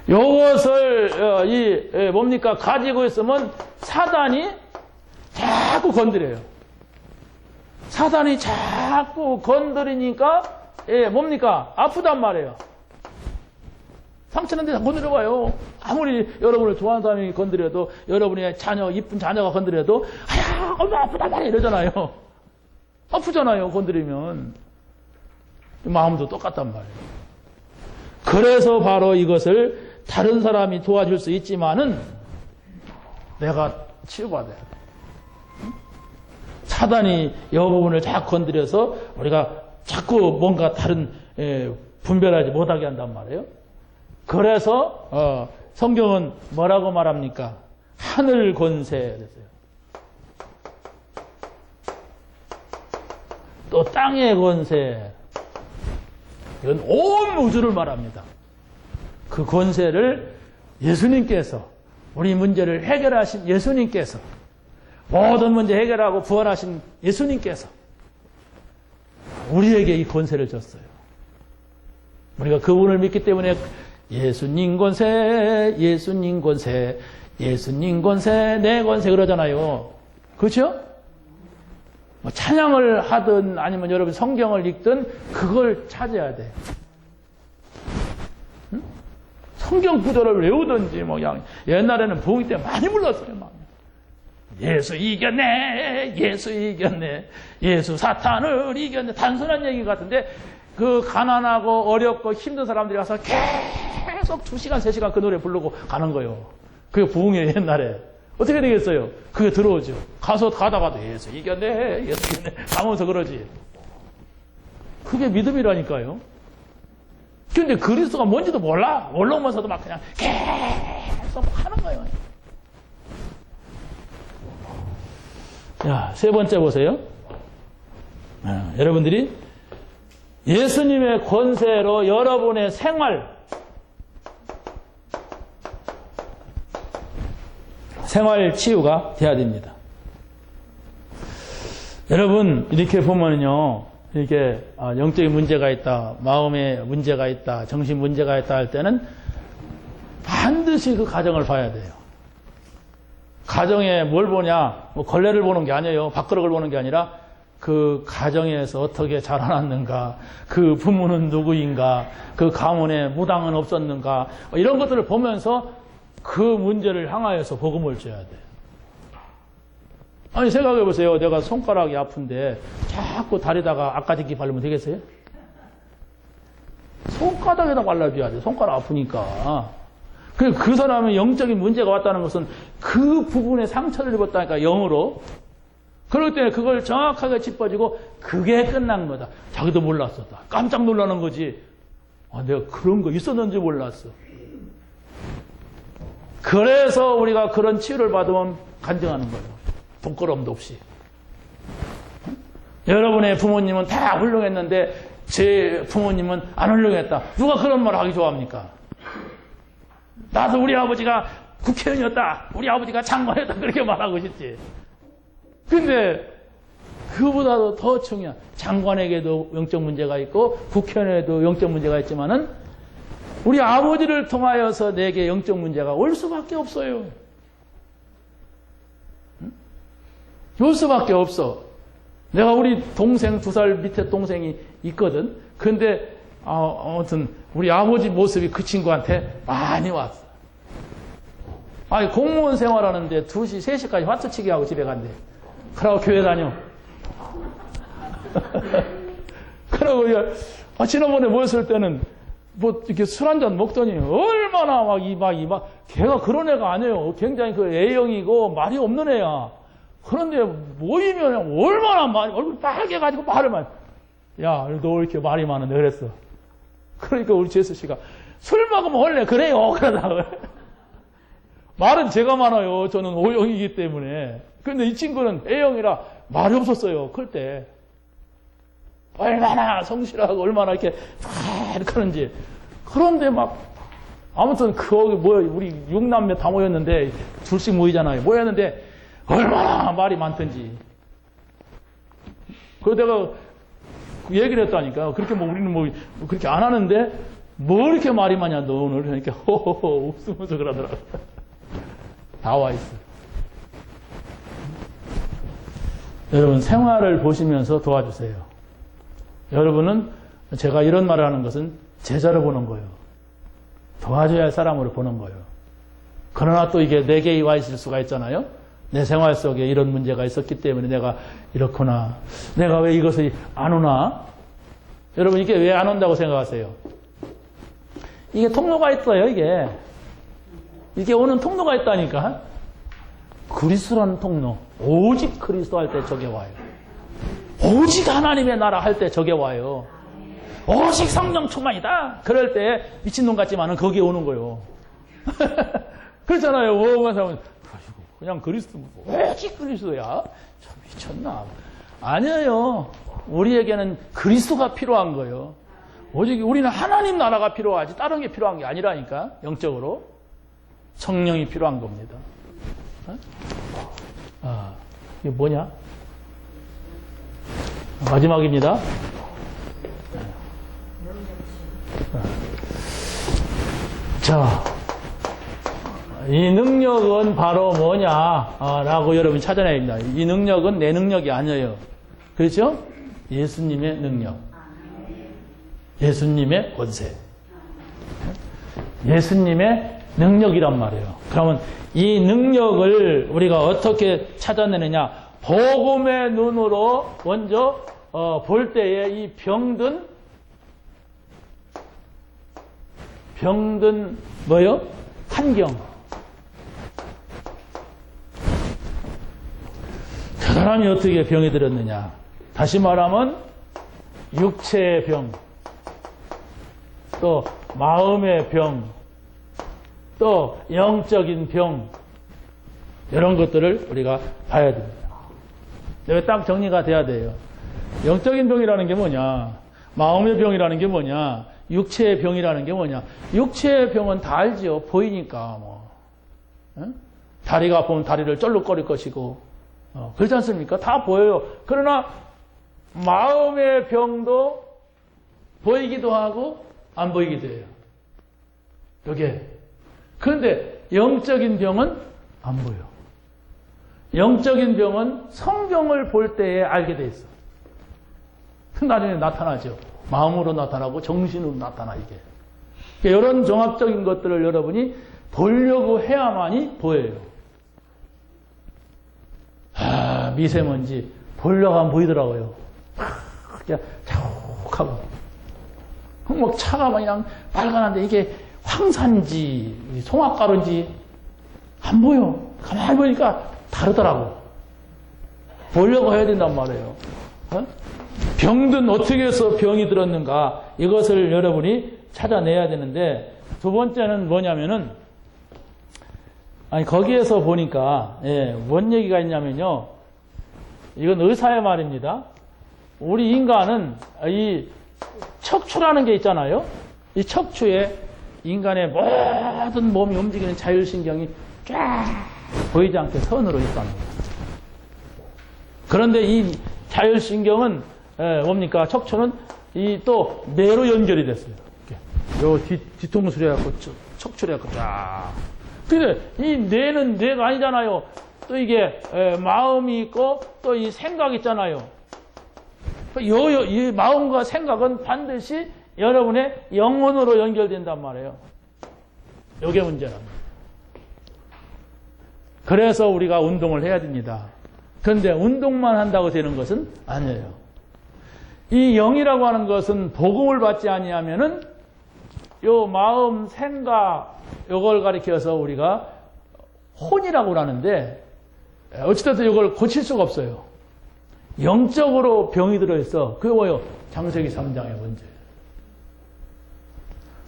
[SPEAKER 1] 요것을 뭡니까? 가지고 있으면 사단이 자꾸 건드려요. 사단이 자꾸 건드리니까 뭡니까? 아프단 말이에요. 상처는데 건드려봐요. 아무리 여러분을 좋아하는 사람이 건드려도 여러분의 자녀, 이쁜 자녀가 건드려도 아야 엄마 아프단 말이야 이러잖아요. 아프잖아요. 건드리면. 마음도 똑같단 말이에요. 그래서 바로 이것을 다른 사람이 도와줄 수 있지만은 내가 치유받아야 돼. 사단이 이 부분을 자꾸 건드려서 우리가 자꾸 뭔가 다른 분별하지 못하게 한단 말이에요. 그래서 성경은 뭐라고 말합니까? 하늘 권세 그랬어요. 또 땅의 권세. 이건 온 우주를 말합니다. 그 권세를 예수님께서 우리 문제를 해결하신 예수님께서 모든 문제 해결하고 부활하신 예수님께서 우리에게 이 권세를 줬어요. 우리가 그분을 믿기 때문에 예수님 권세, 예수님 권세, 예수님 권세, 내 권세 그러잖아요. 그렇죠? 뭐 찬양을 하든 아니면 여러분 성경을 읽든 그걸 찾아야 돼. 응? 성경 구절을 외우든지 뭐 그냥 옛날에는 부흥 때 많이 불렀어요. 막. 예수 이겼네, 예수 이겼네, 예수 사탄을 이겼네. 단순한 얘기 같은데 그 가난하고 어렵고 힘든 사람들이 가서 계속 2시간, 3시간 그 노래 부르고 가는 거예요. 그게 부흥이에요, 옛날에. 어떻게 되겠어요? 그게 들어오죠. 가다가도 예수 이겼네, 예수 이겼네. 가면서 그러지. 그게 믿음이라니까요. 근데 그리스도가 뭔지도 몰라. 올라오면서도 막 그냥 계속 하는 거예요. 자, 세 번째 보세요. 여러분들이 예수님의 권세로 여러분의 생활 치유가 돼야 됩니다. 여러분 이렇게 보면요, 이렇게 영적인 문제가 있다, 마음에 문제가 있다, 정신 문제가 있다 할 때는 반드시 그 가정을 봐야 돼요. 가정에 뭘 보냐, 뭐 걸레를 보는 게 아니에요. 밥그릇을 보는 게 아니라 그 가정에서 어떻게 자라났는가, 그 부모는 누구인가, 그 가문에 무당은 없었는가, 이런 것들을 보면서 그 문제를 향하여서 복음을 줘야 돼요. 아니 생각해 보세요. 내가 손가락이 아픈데 자꾸 다리다가 앞가지기 바르면 되겠어요? 손가락에다 발라줘야 돼. 손가락 아프니까. 그 사람의 영적인 문제가 왔다는 것은 그 부분에 상처를 입었다니까, 영으로. 그럴 때 그걸 정확하게 짚어주고 그게 끝난 거다. 자기도 몰랐었다. 깜짝 놀라는 거지. 내가 그런 거 있었는지 몰랐어. 그래서 우리가 그런 치유를 받으면 간증하는 거예요. 부끄러움도 없이. 여러분의 부모님은 다 훌륭했는데 제 부모님은 안 훌륭했다. 누가 그런 말 하기 좋아합니까? 나도 우리 아버지가 국회의원이었다, 우리 아버지가 장관이었다, 그렇게 말하고 싶지. 근데 그보다도 더 중요한, 장관에게도 영적 문제가 있고 국회의원에도 영적 문제가 있지만은 우리 아버지를 통하여서 내게 영적 문제가 올 수밖에 없어요. 올 수밖에 없어. 내가 우리 동생, 2살 밑에 동생이 있거든. 근데 아무튼 우리 아버지 모습이 그 친구한테 많이 왔어. 아니 공무원 생활하는데 2시, 3시까지 화투치기 하고 집에 간대. 그러고 교회 다녀. 그러고 지난번에 모였을 때는 뭐 이렇게 술 한잔 먹더니 얼마나 걔가 그런 애가 아니에요. 굉장히 그 A형이고 말이 없는 애야. 그런데 모이면 얼마나 얼굴 빨개가지고 말을 많이. 야, 너 이렇게 말이 많은데 그랬어. 그러니까 우리 제수 씨가 술 먹으면 원래 그래요. 그러다가 말은 제가 많아요. 저는 O형이기 때문에. 근데 이 친구는 A형이라 말이 없었어요. 클 때. 얼마나 성실하고 얼마나 이렇게 하는지. 그런데 아무튼 우리 6남매 다 모였는데 둘씩 모이잖아요. 모였는데 얼마나 말이 많던지. 그러다가 얘기를 했다니까. 그렇게 우리는 그렇게 안 하는데 뭐 이렇게 말이 많냐 너 오늘. 그러니까 호호호 웃으면서 그러더라고. 나와 있어. 여러분 생활을 보시면서 도와주세요. 여러분은 제가 이런 말을 하는 것은 제자를 보는 거예요. 도와줘야 할 사람으로 보는 거예요. 그러나 또 이게 내게 와 있을 수가 있잖아요. 내 생활 속에 이런 문제가 있었기 때문에 내가 이렇구나. 내가 왜 이것을 안 오나? 여러분 이게 왜 안 온다고 생각하세요? 이게 통로가 있어요. 이게 오는 통로가 있다니까. 그리스도라는 통로. 오직 그리스도 할 때 저게 와요. 오직 하나님의 나라 할 때 저게 와요. 오직 성령 충만이다. 그럴 때 미친놈 같지만은 거기에 오는 거예요. 그렇잖아요. 오만 사람은 그냥 그리스도 오직 그리스도야. 참 미쳤나? 아니에요. 우리에게는 그리스도가 필요한 거예요. 오직 우리는 하나님 나라가 필요하지 다른 게 필요한 게 아니라니까. 영적으로 성령이 필요한 겁니다. 이게 뭐냐? 마지막입니다. 자, 이 능력은 바로 뭐냐라고 여러분 찾아내야 됩니다. 이 능력은 내 능력이 아니에요. 그렇죠? 예수님의 능력. 예수님의 권세. 예수님의 능력이란 말이에요. 그러면 이 능력을 우리가 어떻게 찾아내느냐? 복음의 눈으로 먼저 볼 때에 이 병든 뭐요? 환경. 저 사람이 어떻게 병이 들었느냐? 다시 말하면 육체의 병, 또 마음의 병, 또 영적인 병, 이런 것들을 우리가 봐야 됩니다. 여기 딱 정리가 돼야 돼요. 영적인 병이라는 게 뭐냐? 마음의 병이라는 게 뭐냐? 육체의 병이라는 게 뭐냐? 육체의 병은 다 알죠. 보이니까 응? 다리가 아프면 다리를 쩔룩거릴 것이고 그렇지 않습니까? 다 보여요. 그러나 마음의 병도 보이기도 하고 안 보이기도 해요. 이게. 그런데 영적인 병은 안 보여. 영적인 병은 성경을 볼 때에 알게 돼 있어. 나중에 나타나죠. 마음으로 나타나고 정신으로 나타나 이게. 그러니까 이런 종합적인 것들을 여러분이 보려고 해야만이 보여요. 미세먼지 보려고 하면 보이더라고요. 그냥 자욱하고. 막 차가 그냥 빨간한데 이게 황산지, 송악가루인지 안 보여. 가만히 보니까 다르더라고. 보려고 해야 된단 말이에요. 병든 어떻게 해서 병이 들었는가 이것을 여러분이 찾아내야 되는데 두 번째는 뭐냐면은 거기에서 보니까 뭔 얘기가 있냐면요. 이건 의사의 말입니다. 우리 인간은 이 척추라는 게 있잖아요. 이 척추에 인간의 모든 몸이 움직이는 자율신경이 쫙 보이지 않게 선으로 있답니다. 그런데 이 자율신경은 뭡니까? 척추는 이 또 뇌로 연결이 됐어요. 요 뒤통수로 해갖고 척추로 해갖고 쫙. 근데 이 뇌는 뇌가 아니잖아요. 또 이게 마음이 있고 또 이 생각 있잖아요. 이 마음과 생각은 반드시 여러분의 영혼으로 연결된단 말이에요. 이게 문제랍니다. 그래서 우리가 운동을 해야 됩니다. 그런데 운동만 한다고 되는 것은 아니에요. 이 영이라고 하는 것은 복음을 받지 아니하면은 요 마음, 생각, 요걸 가리켜서 우리가 혼이라고 하는데, 어찌됐든 이걸 고칠 수가 없어요. 영적으로 병이 들어있어. 그게 뭐예요? 창세기 3장의 문제예요.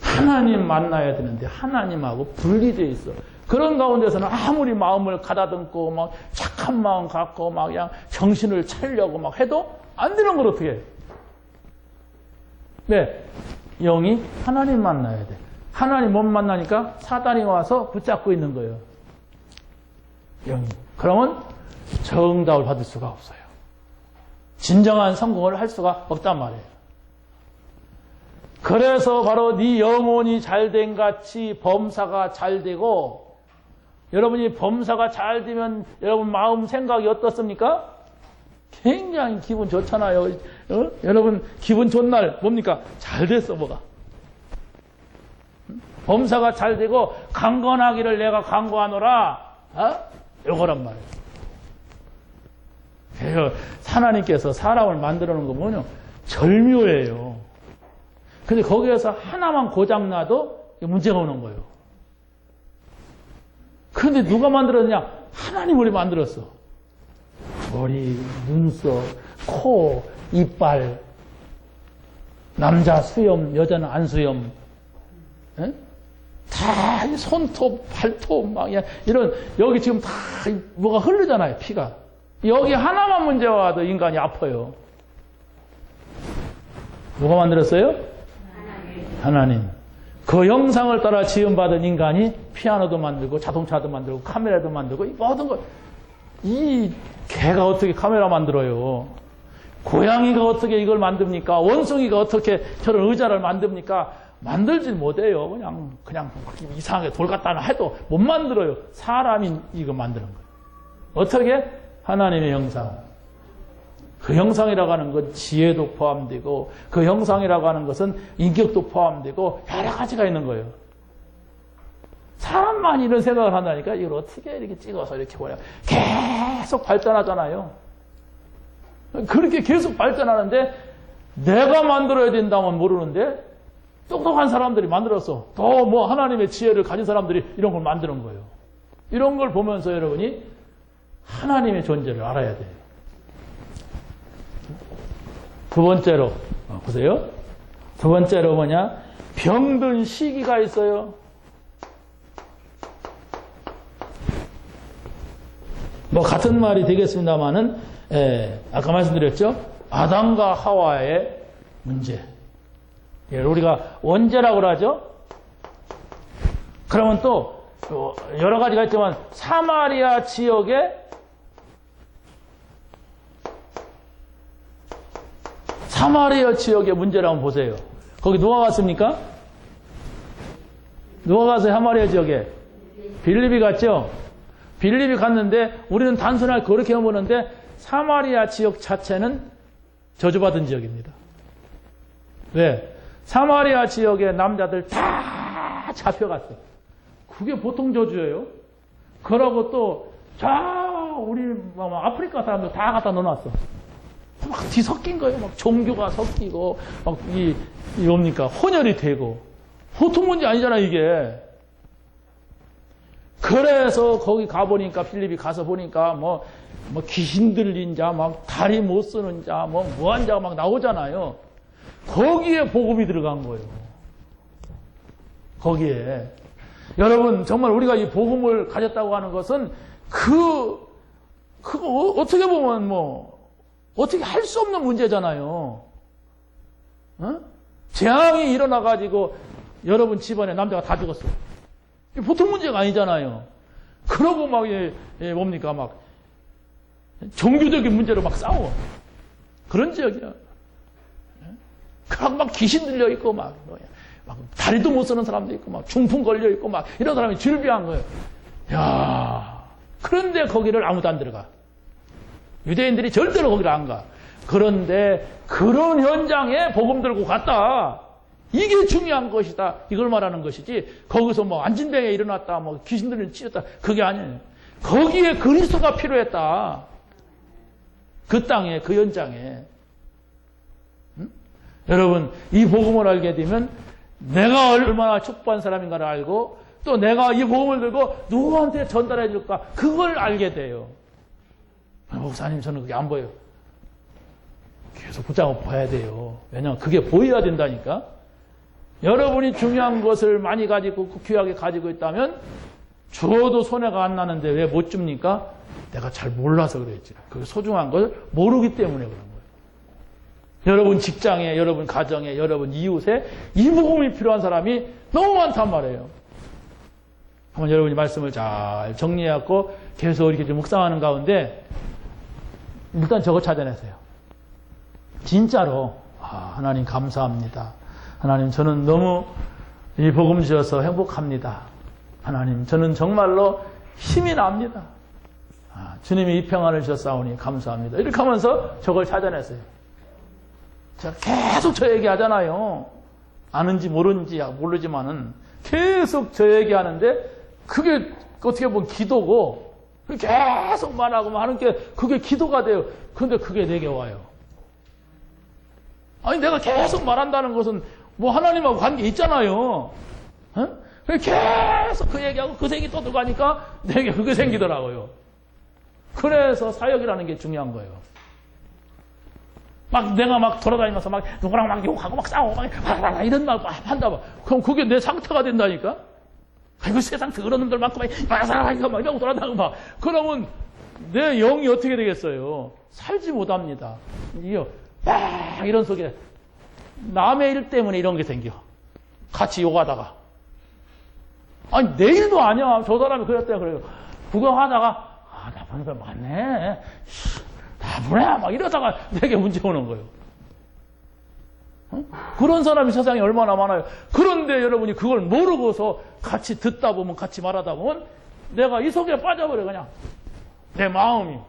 [SPEAKER 1] 하나님 만나야 되는데 하나님하고 분리되어 있어. 그런 가운데서는 아무리 마음을 가다듬고 막 착한 마음 갖고 막 그냥 정신을 차리려고 막 해도 안 되는 걸 어떻게 해? 네, 영이 하나님 만나야 돼. 하나님 못 만나니까 사단이 와서 붙잡고 있는 거예요. 영이. 그러면 정답을 받을 수가 없어요. 진정한 성공을 할 수가 없단 말이에요. 그래서 바로 네 영혼이 잘된 같이 범사가 잘 되고, 여러분이 범사가 잘 되면 여러분 마음 생각이 어떻습니까? 굉장히 기분 좋잖아요. 여러분 기분 좋은 날 뭡니까? 잘 됐어 뭐가. 범사가 잘 되고 강건하기를 내가 강구하노라. 요거란 말이에요. 그래서 하나님께서 사람을 만들어 놓은 거 뭐냐? 절묘해요. 근데 거기에서 하나만 고장나도 문제가 오는 거예요. 그런데 누가 만들었냐? 하나님 우리 만들었어. 머리, 눈썹, 코, 이빨, 남자 수염, 여자는 안 수염, 에? 다 손톱, 발톱, 막 이런 여기 지금 다 뭐가 흐르잖아요, 피가. 여기 하나만 문제가 와도 인간이 아파요. 누가 만들었어요? 하나님. 그 형상을 따라 지음받은 인간이 피아노도 만들고 자동차도 만들고 카메라도 만들고 이 모든 걸. 이 개가 어떻게 카메라 만들어요? 고양이가 어떻게 이걸 만듭니까? 원숭이가 어떻게 저런 의자를 만듭니까? 만들질 못해요. 그냥 이상하게 돌 갖다 해도 못 만들어요. 사람이 이거 만드는 거예요. 어떻게? 하나님의 형상. 그 형상이라고 하는 건 지혜도 포함되고, 그 형상이라고 하는 것은 인격도 포함되고 여러 가지가 있는 거예요. 사람만 이런 생각을 한다니까 이걸 어떻게 이렇게 찍어서 이렇게 보냐. 계속 발전하잖아요. 그렇게 계속 발전하는데 내가 만들어야 된다면 모르는데 똑똑한 사람들이 만들었어. 더 뭐 하나님의 지혜를 가진 사람들이 이런 걸 만드는 거예요. 이런 걸 보면서 여러분이 하나님의 존재를 알아야 돼요. 두 번째로 보세요. 두 번째로 뭐냐? 병든 시기가 있어요. 뭐 같은 말이 되겠습니다만은 아까 말씀드렸죠. 아담과 하와의 문제. 우리가 원죄라고 그러죠. 그러면 또 여러 가지가 있지만 사마리아 지역에 문제를 한번 보세요. 거기 누가 갔습니까? 누가 가서 사마리아 지역에? 빌립이 갔죠? 빌립이 갔는데 우리는 단순하게 그렇게 보는데 사마리아 지역 자체는 저주받은 지역입니다. 왜? 사마리아 지역의 남자들 다 잡혀갔어요. 그게 보통 저주예요. 그러고 또 우리 아프리카 사람들 다 갖다 넣어놨어. 막 뒤섞인 거예요. 막 종교가 섞이고 막 뭡니까 혼혈이 되고 보통 문제 아니잖아 이게. 그래서 거기 가보니까 필립이 가서 보니까 뭐 귀신 들린 자, 막 다리 못 쓰는 자, 무한 자가 막 나오잖아요. 거기에 복음이 들어간 거예요. 거기에. 여러분 정말 우리가 이 복음을 가졌다고 하는 것은 그거 어떻게 보면 어떻게 할 수 없는 문제잖아요. 재앙이 일어나가지고 여러분 집안에 남자가 다 죽었어. 보통 문제가 아니잖아요. 그러고 뭡니까 종교적인 문제로 막 싸워. 그런 지역이야. 그러고 막 귀신 들려 있고 막 다리도 못 쓰는 사람도 있고 막 중풍 걸려 있고 막 이런 사람이 질비한 거예요. 야, 그런데 거기를 아무도 안 들어가. 유대인들이 절대로 거기를 안 가. 그런데 그런 현장에 복음 들고 갔다. 이게 중요한 것이다. 이걸 말하는 것이지. 거기서 안진병에 일어났다, 귀신들을 찢었다. 그게 아니에요. 거기에 그리스도가 필요했다. 그 땅에, 그 현장에. 여러분, 이 복음을 알게 되면 내가 얼마나 축복한 사람인가를 알고 또 내가 이 복음을 들고 누구한테 전달해 줄까 그걸 알게 돼요. 목사님 저는 그게 안 보여요. 계속 붙잡아 봐야 돼요. 왜냐하면 그게 보여야 된다니까. 여러분이 중요한 것을 많이 가지고 귀하게 가지고 있다면 줘도 손해가 안 나는데 왜 못 줍니까? 내가 잘 몰라서 그랬지. 그게 소중한 걸 모르기 때문에 그런 거예요. 여러분 직장에, 여러분 가정에, 여러분 이웃에 이 복음이 필요한 사람이 너무 많단 말이에요. 한번 여러분이 말씀을 잘 정리해갖고 계속 이렇게 좀 묵상하는 가운데 일단 저거 찾아내세요. 진짜로 하나님 감사합니다. 하나님 저는 너무 이 복음 주셔서 행복합니다. 하나님 저는 정말로 힘이 납니다. 주님이 이 평안을 주셨사오니 감사합니다. 이렇게 하면서 저걸 찾아냈어요. 제가 계속 저 얘기하잖아요. 아는지 모르는지 모르지만은 계속 저 얘기하는데 그게 어떻게 보면 기도고 계속 말하고 하는 게 그게 기도가 돼요. 근데 그게 내게 와요. 아니 내가 계속 말한다는 것은 뭐 하나님하고 관계 있잖아요. 계속 그 얘기하고 그 생각이 또 들어가니까 내게 그게 생기더라고요. 그래서 사역이라는 게 중요한 거예요. 막 내가 막 돌아다니면서 막 누구랑 막 욕하고 막 싸우고 막 이런 말 한다 봐. 그럼 그게 내 상태가 된다니까? 아이고 세상 더러운 놈들 많고 막 이러고 돌아다니고 막 그러면 내 영이 어떻게 되겠어요? 살지 못합니다. 이게 막 이런 속에 남의 일 때문에 이런 게 생겨. 같이 욕하다가 아니 내 일도 아니야. 저 사람이 그랬대요. 그래요. 구경하다가 나쁜 사람 많네. 나쁘네. 막 이러다가 내게 문제 오는 거예요. 그런 사람이 세상에 얼마나 많아요. 그런데 여러분이 그걸 모르고서 같이 듣다 보면 같이 말하다 보면 내가 이 속에 빠져버려 그냥. 내 마음이.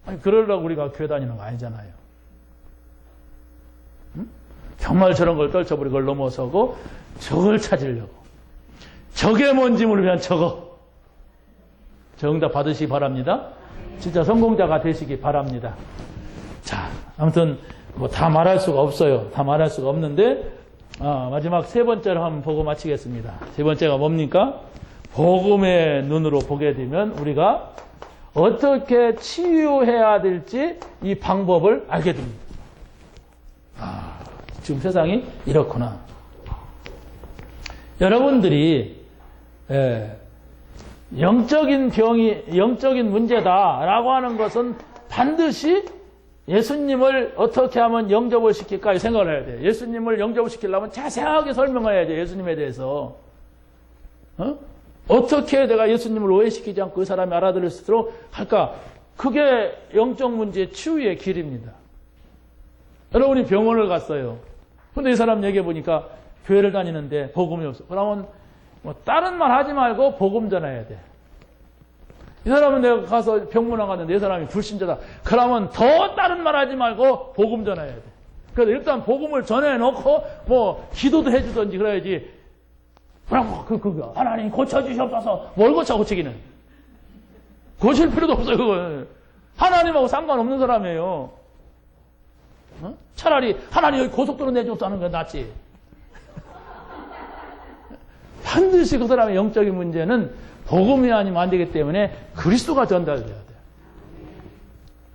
[SPEAKER 1] 아니 그러려고 우리가 교회 다니는 거 아니잖아요. 정말 저런 걸 떨쳐버리고 그걸 넘어서고 저걸 찾으려고. 저게 뭔지 모르면 저거. 정답 받으시기 바랍니다. 진짜 성공자가 되시기 바랍니다. 자, 아무튼 뭐 다 말할 수가 없어요. 다 말할 수가 없는데 마지막 세 번째로 한번 보고 마치겠습니다. 세 번째가 뭡니까? 복음의 눈으로 보게 되면 우리가 어떻게 치유해야 될지 이 방법을 알게 됩니다. 지금 세상이 이렇구나. 여러분들이 영적인 문제다라고 하는 것은 반드시 예수님을 어떻게 하면 영접을 시킬까 생각을 해야 돼요. 예수님을 영접을 시키려면 자세하게 설명을 해야 돼요. 예수님에 대해서. 어떻게 내가 예수님을 오해시키지 않고 그 사람이 알아들을 수 있도록 할까? 그게 영적 문제의 치유의 길입니다. 여러분이 병원을 갔어요. 근데 이 사람 얘기해 보니까 교회를 다니는데 복음이 없어. 그러면 뭐 다른 말 하지 말고 복음 전해야 돼. 이 사람은 내가 가서 병문안 갔는데 이 사람이 불신자다. 그러면 더 다른 말 하지 말고 복음 전해야 돼. 그래서 일단 복음을 전해놓고 뭐 기도도 해주든지 그래야지. 그럼 하나님 고쳐주시옵소서. 뭘 고치기는. 고칠 필요도 없어요. 그건. 하나님하고 상관없는 사람이에요. 차라리 하나님 여기 고속도로 내줬다는 게 낫지. 반드시 그 사람의 영적인 문제는 복음이 아니면 안 되기 때문에 그리스도가 전달돼야 돼요.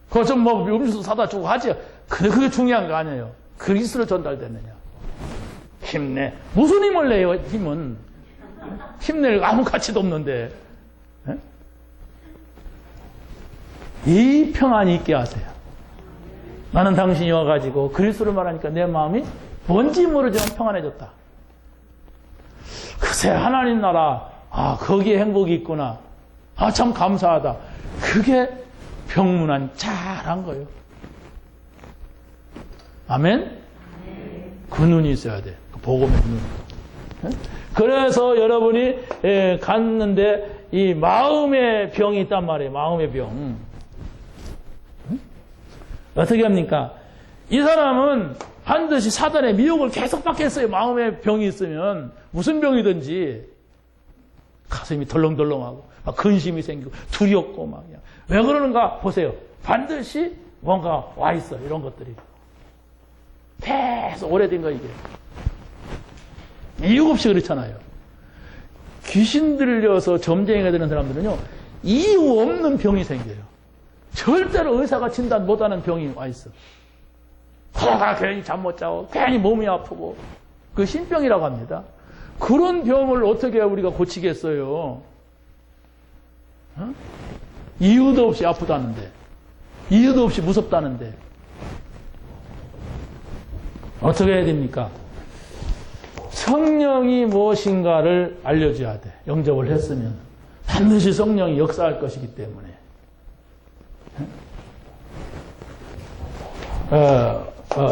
[SPEAKER 1] 그거 좀 뭐 음료수 사다 주고 하지. 근데 그게 중요한 거 아니에요. 그리스도로 전달되느냐. 힘내. 무슨 힘을 내요, 힘은. 힘낼 아무 가치도 없는데. 이 평안이 있게 하세요. 나는 당신이 와가지고 그리스도를 말하니까 내 마음이 뭔지 모르지만 평안해졌다. 글쎄 하나님 나라 거기에 행복이 있구나. 참 감사하다. 그게 병문안 잘한 거예요. 아멘? 그 눈이 있어야 돼. 그 복음의 눈. 그래서 여러분이 갔는데 이 마음의 병이 있단 말이에요. 마음의 병. 어떻게 합니까? 이 사람은 반드시 사단의 미혹을 계속 받겠어요. 마음의 병이 있으면. 무슨 병이든지. 가슴이 덜렁덜렁하고, 막 근심이 생기고, 두렵고, 막. 그냥. 왜 그러는가? 보세요. 반드시 뭔가 와 있어. 이런 것들이. 계속 오래된 거, 이게. 이유 없이 그렇잖아요. 귀신 들려서 점쟁이가 되는 사람들은요, 이유 없는 병이 생겨요. 절대로 의사가 진단 못하는 병이 와 있어. 코가 괜히 잠 못 자고, 괜히 몸이 아프고, 그 신병이라고 합니다. 그런 병을 어떻게 우리가 고치겠어요? 어? 이유도 없이 아프다는데, 이유도 없이 무섭다는데, 어떻게 해야 됩니까? 성령이 무엇인가를 알려줘야 돼. 영접을 했으면. 반드시 성령이 역사할 것이기 때문에.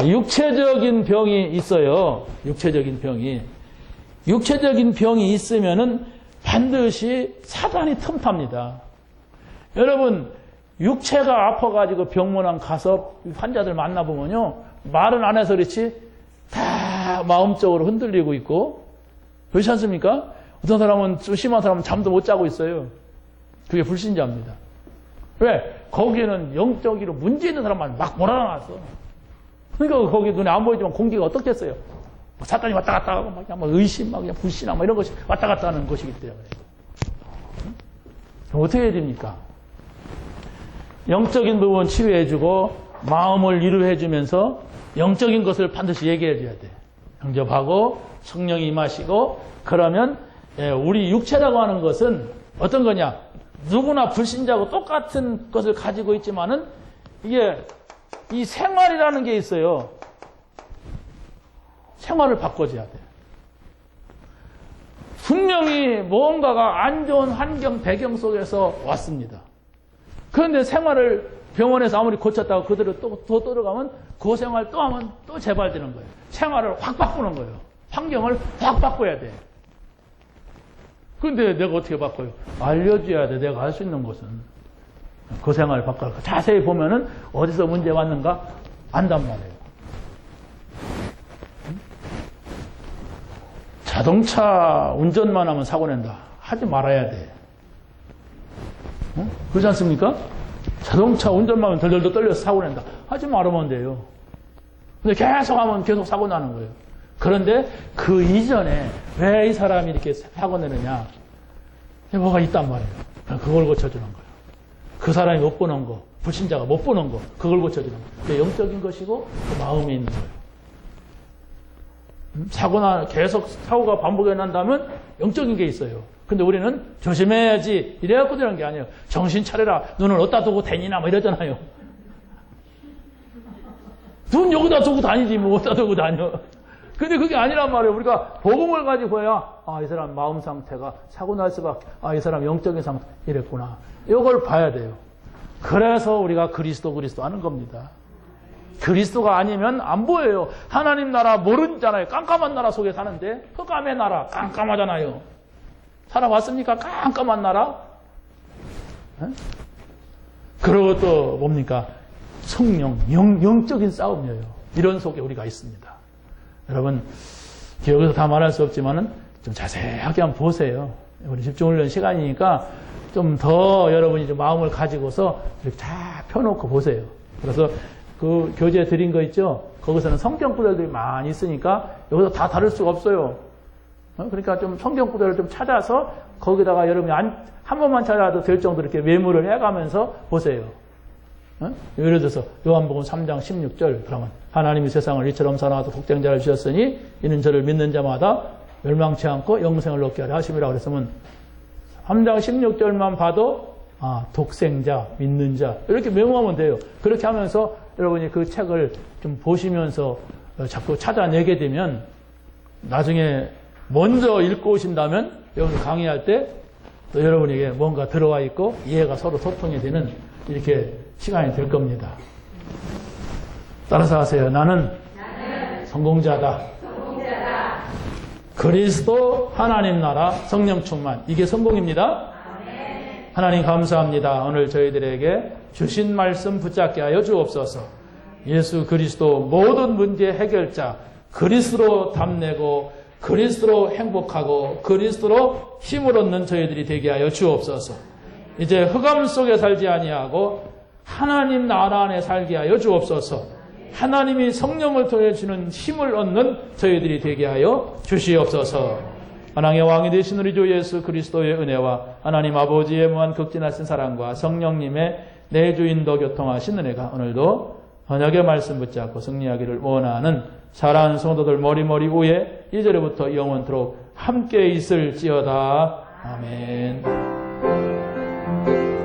[SPEAKER 1] 육체적인 병이 있어요. 육체적인 병이. 육체적인 병이 있으면은 반드시 사단이 틈탑니다. 여러분, 육체가 아파가지고 병원안 가서 환자들 만나보면요, 말은 안 해서 그렇지 다 마음적으로 흔들리고 있고, 그렇지 않습니까? 어떤 사람은, 좀 심한 사람은 잠도 못 자고 있어요. 그게 불신자입니다. 왜? 거기에는 영적으로 문제 있는 사람만 막 몰아넣었어. 그러니까 거기 눈에 안 보이지만 공기가 어떻겠어요? 사탄이 왔다 갔다 하고 막 의심, 막 그냥 불신하고 이런 것이 왔다 갔다 하는 것이기 때문에. 어떻게 해야 됩니까? 영적인 부분 치유해주고 마음을 위로해주면서 영적인 것을 반드시 얘기해줘야 돼. 영접하고 성령이 임하시고, 그러면 우리 육체라고 하는 것은 어떤 거냐? 누구나 불신자고 똑같은 것을 가지고 있지만은 이게 이 생활이라는 게 있어요. 생활을 바꿔줘야 돼. 분명히 무언가가 안 좋은 환경, 배경 속에서 왔습니다. 그런데 생활을 병원에서 아무리 고쳤다고 그대로 또 들어가면 그 생활 또 하면 또 재발되는 거예요. 생활을 확 바꾸는 거예요. 환경을 확 바꿔야 돼. 그런데 내가 어떻게 바꿔요? 알려줘야 돼. 내가 할 수 있는 것은. 그 생활을 바꿔. 자세히 보면은 어디서 문제 왔는가 안단 말이에요. 자동차 운전만 하면 사고 낸다. 하지 말아야 돼. 그렇지 않습니까? 자동차 운전만 하면 덜덜덜 떨려서 사고 낸다. 하지 말으면 돼요. 근데 계속 하면 계속 사고 나는 거예요. 그런데 그 이전에 왜 이 사람이 이렇게 사고 내느냐? 뭐가 있단 말이에요. 그걸 고쳐주는 거예요. 그 사람이 못 보는 거, 불신자가 못 보는 거, 그걸 고쳐주는 거예요. 그게 영적인 것이고 그 마음에 있는 거예요. 계속 사고가 반복이 난다면 영적인 게 있어요. 근데 우리는 조심해야지 이래갖고 되는 게 아니에요. 정신 차려라. 눈을 어디다 두고 다니나 뭐 이러잖아요. 눈 여기다 두고 다니지 뭐 어디다 두고 다녀. 근데 그게 아니란 말이에요. 우리가 복음을 가지고 해야 이 사람 마음 상태가 사고 날 수밖에, 이 사람 영적인 상태 이랬구나. 이걸 봐야 돼요. 그래서 우리가 그리스도 하는 겁니다. 그리스도가 아니면 안 보여요. 하나님 나라 모르잖아요. 깜깜한 나라 속에 사는데 흑암의 나라 깜깜하잖아요. 살아봤습니까? 깜깜한 나라? 네? 그리고 또 뭡니까? 성령, 영적인 싸움이에요. 이런 속에 우리가 있습니다. 여러분, 여기서 다 말할 수 없지만은 좀 자세하게 한번 보세요. 우리 집중훈련 시간이니까 좀 더 여러분이 좀 마음을 가지고서 이렇게 다 펴놓고 보세요. 그래서 그 교재 드린 거 있죠? 거기서는 성경 구절들이 많이 있으니까 여기서 다 다룰 수가 없어요. 그러니까 좀 성경 구절을 좀 찾아서 거기다가 여러분이 한 번만 찾아도 될 정도로 이렇게 메모를 해가면서 보세요. 예를 들어서 요한복음 3장 16절 그러면 하나님이 세상을 이처럼 사랑하사 독생자를 주셨으니 이는 저를 믿는 자마다 멸망치 않고 영생을 얻게 하려 하심이라고 그랬으면 3장 16절만 봐도 독생자, 믿는 자 이렇게 메모하면 돼요. 그렇게 하면서 여러분이 그 책을 좀 보시면서 자꾸 찾아내게 되면 나중에 먼저 읽고 오신다면 여러분 강의할 때 또 여러분에게 뭔가 들어와 있고 이해가 서로 소통이 되는 이렇게 시간이 될 겁니다. 따라서 하세요. 나는 성공자다. 그리스도 하나님 나라 성령 충만. 이게 성공입니다. 하나님 감사합니다. 오늘 저희들에게 주신 말씀 붙잡게 하여 주옵소서. 예수 그리스도 모든 문제 해결자, 그리스도로 답내고 그리스도로 행복하고 그리스도로 힘을 얻는 저희들이 되게 하여 주옵소서. 이제 흑암 속에 살지 아니하고 하나님 나라 안에 살게 하여 주옵소서. 하나님이 성령을 통해 주는 힘을 얻는 저희들이 되게 하여 주시옵소서. 만왕의 왕이 되신 우리 주 예수 그리스도의 은혜와 하나님 아버지의 무한 극진하신 사랑과 성령님의 내주 인도 교통하신 은혜가 오늘도 언약의 말씀 붙잡고 승리하기를 원하는 사랑하는 성도들 머리머리 위에 이제로부터 영원토록 함께 있을지어다. 아멘.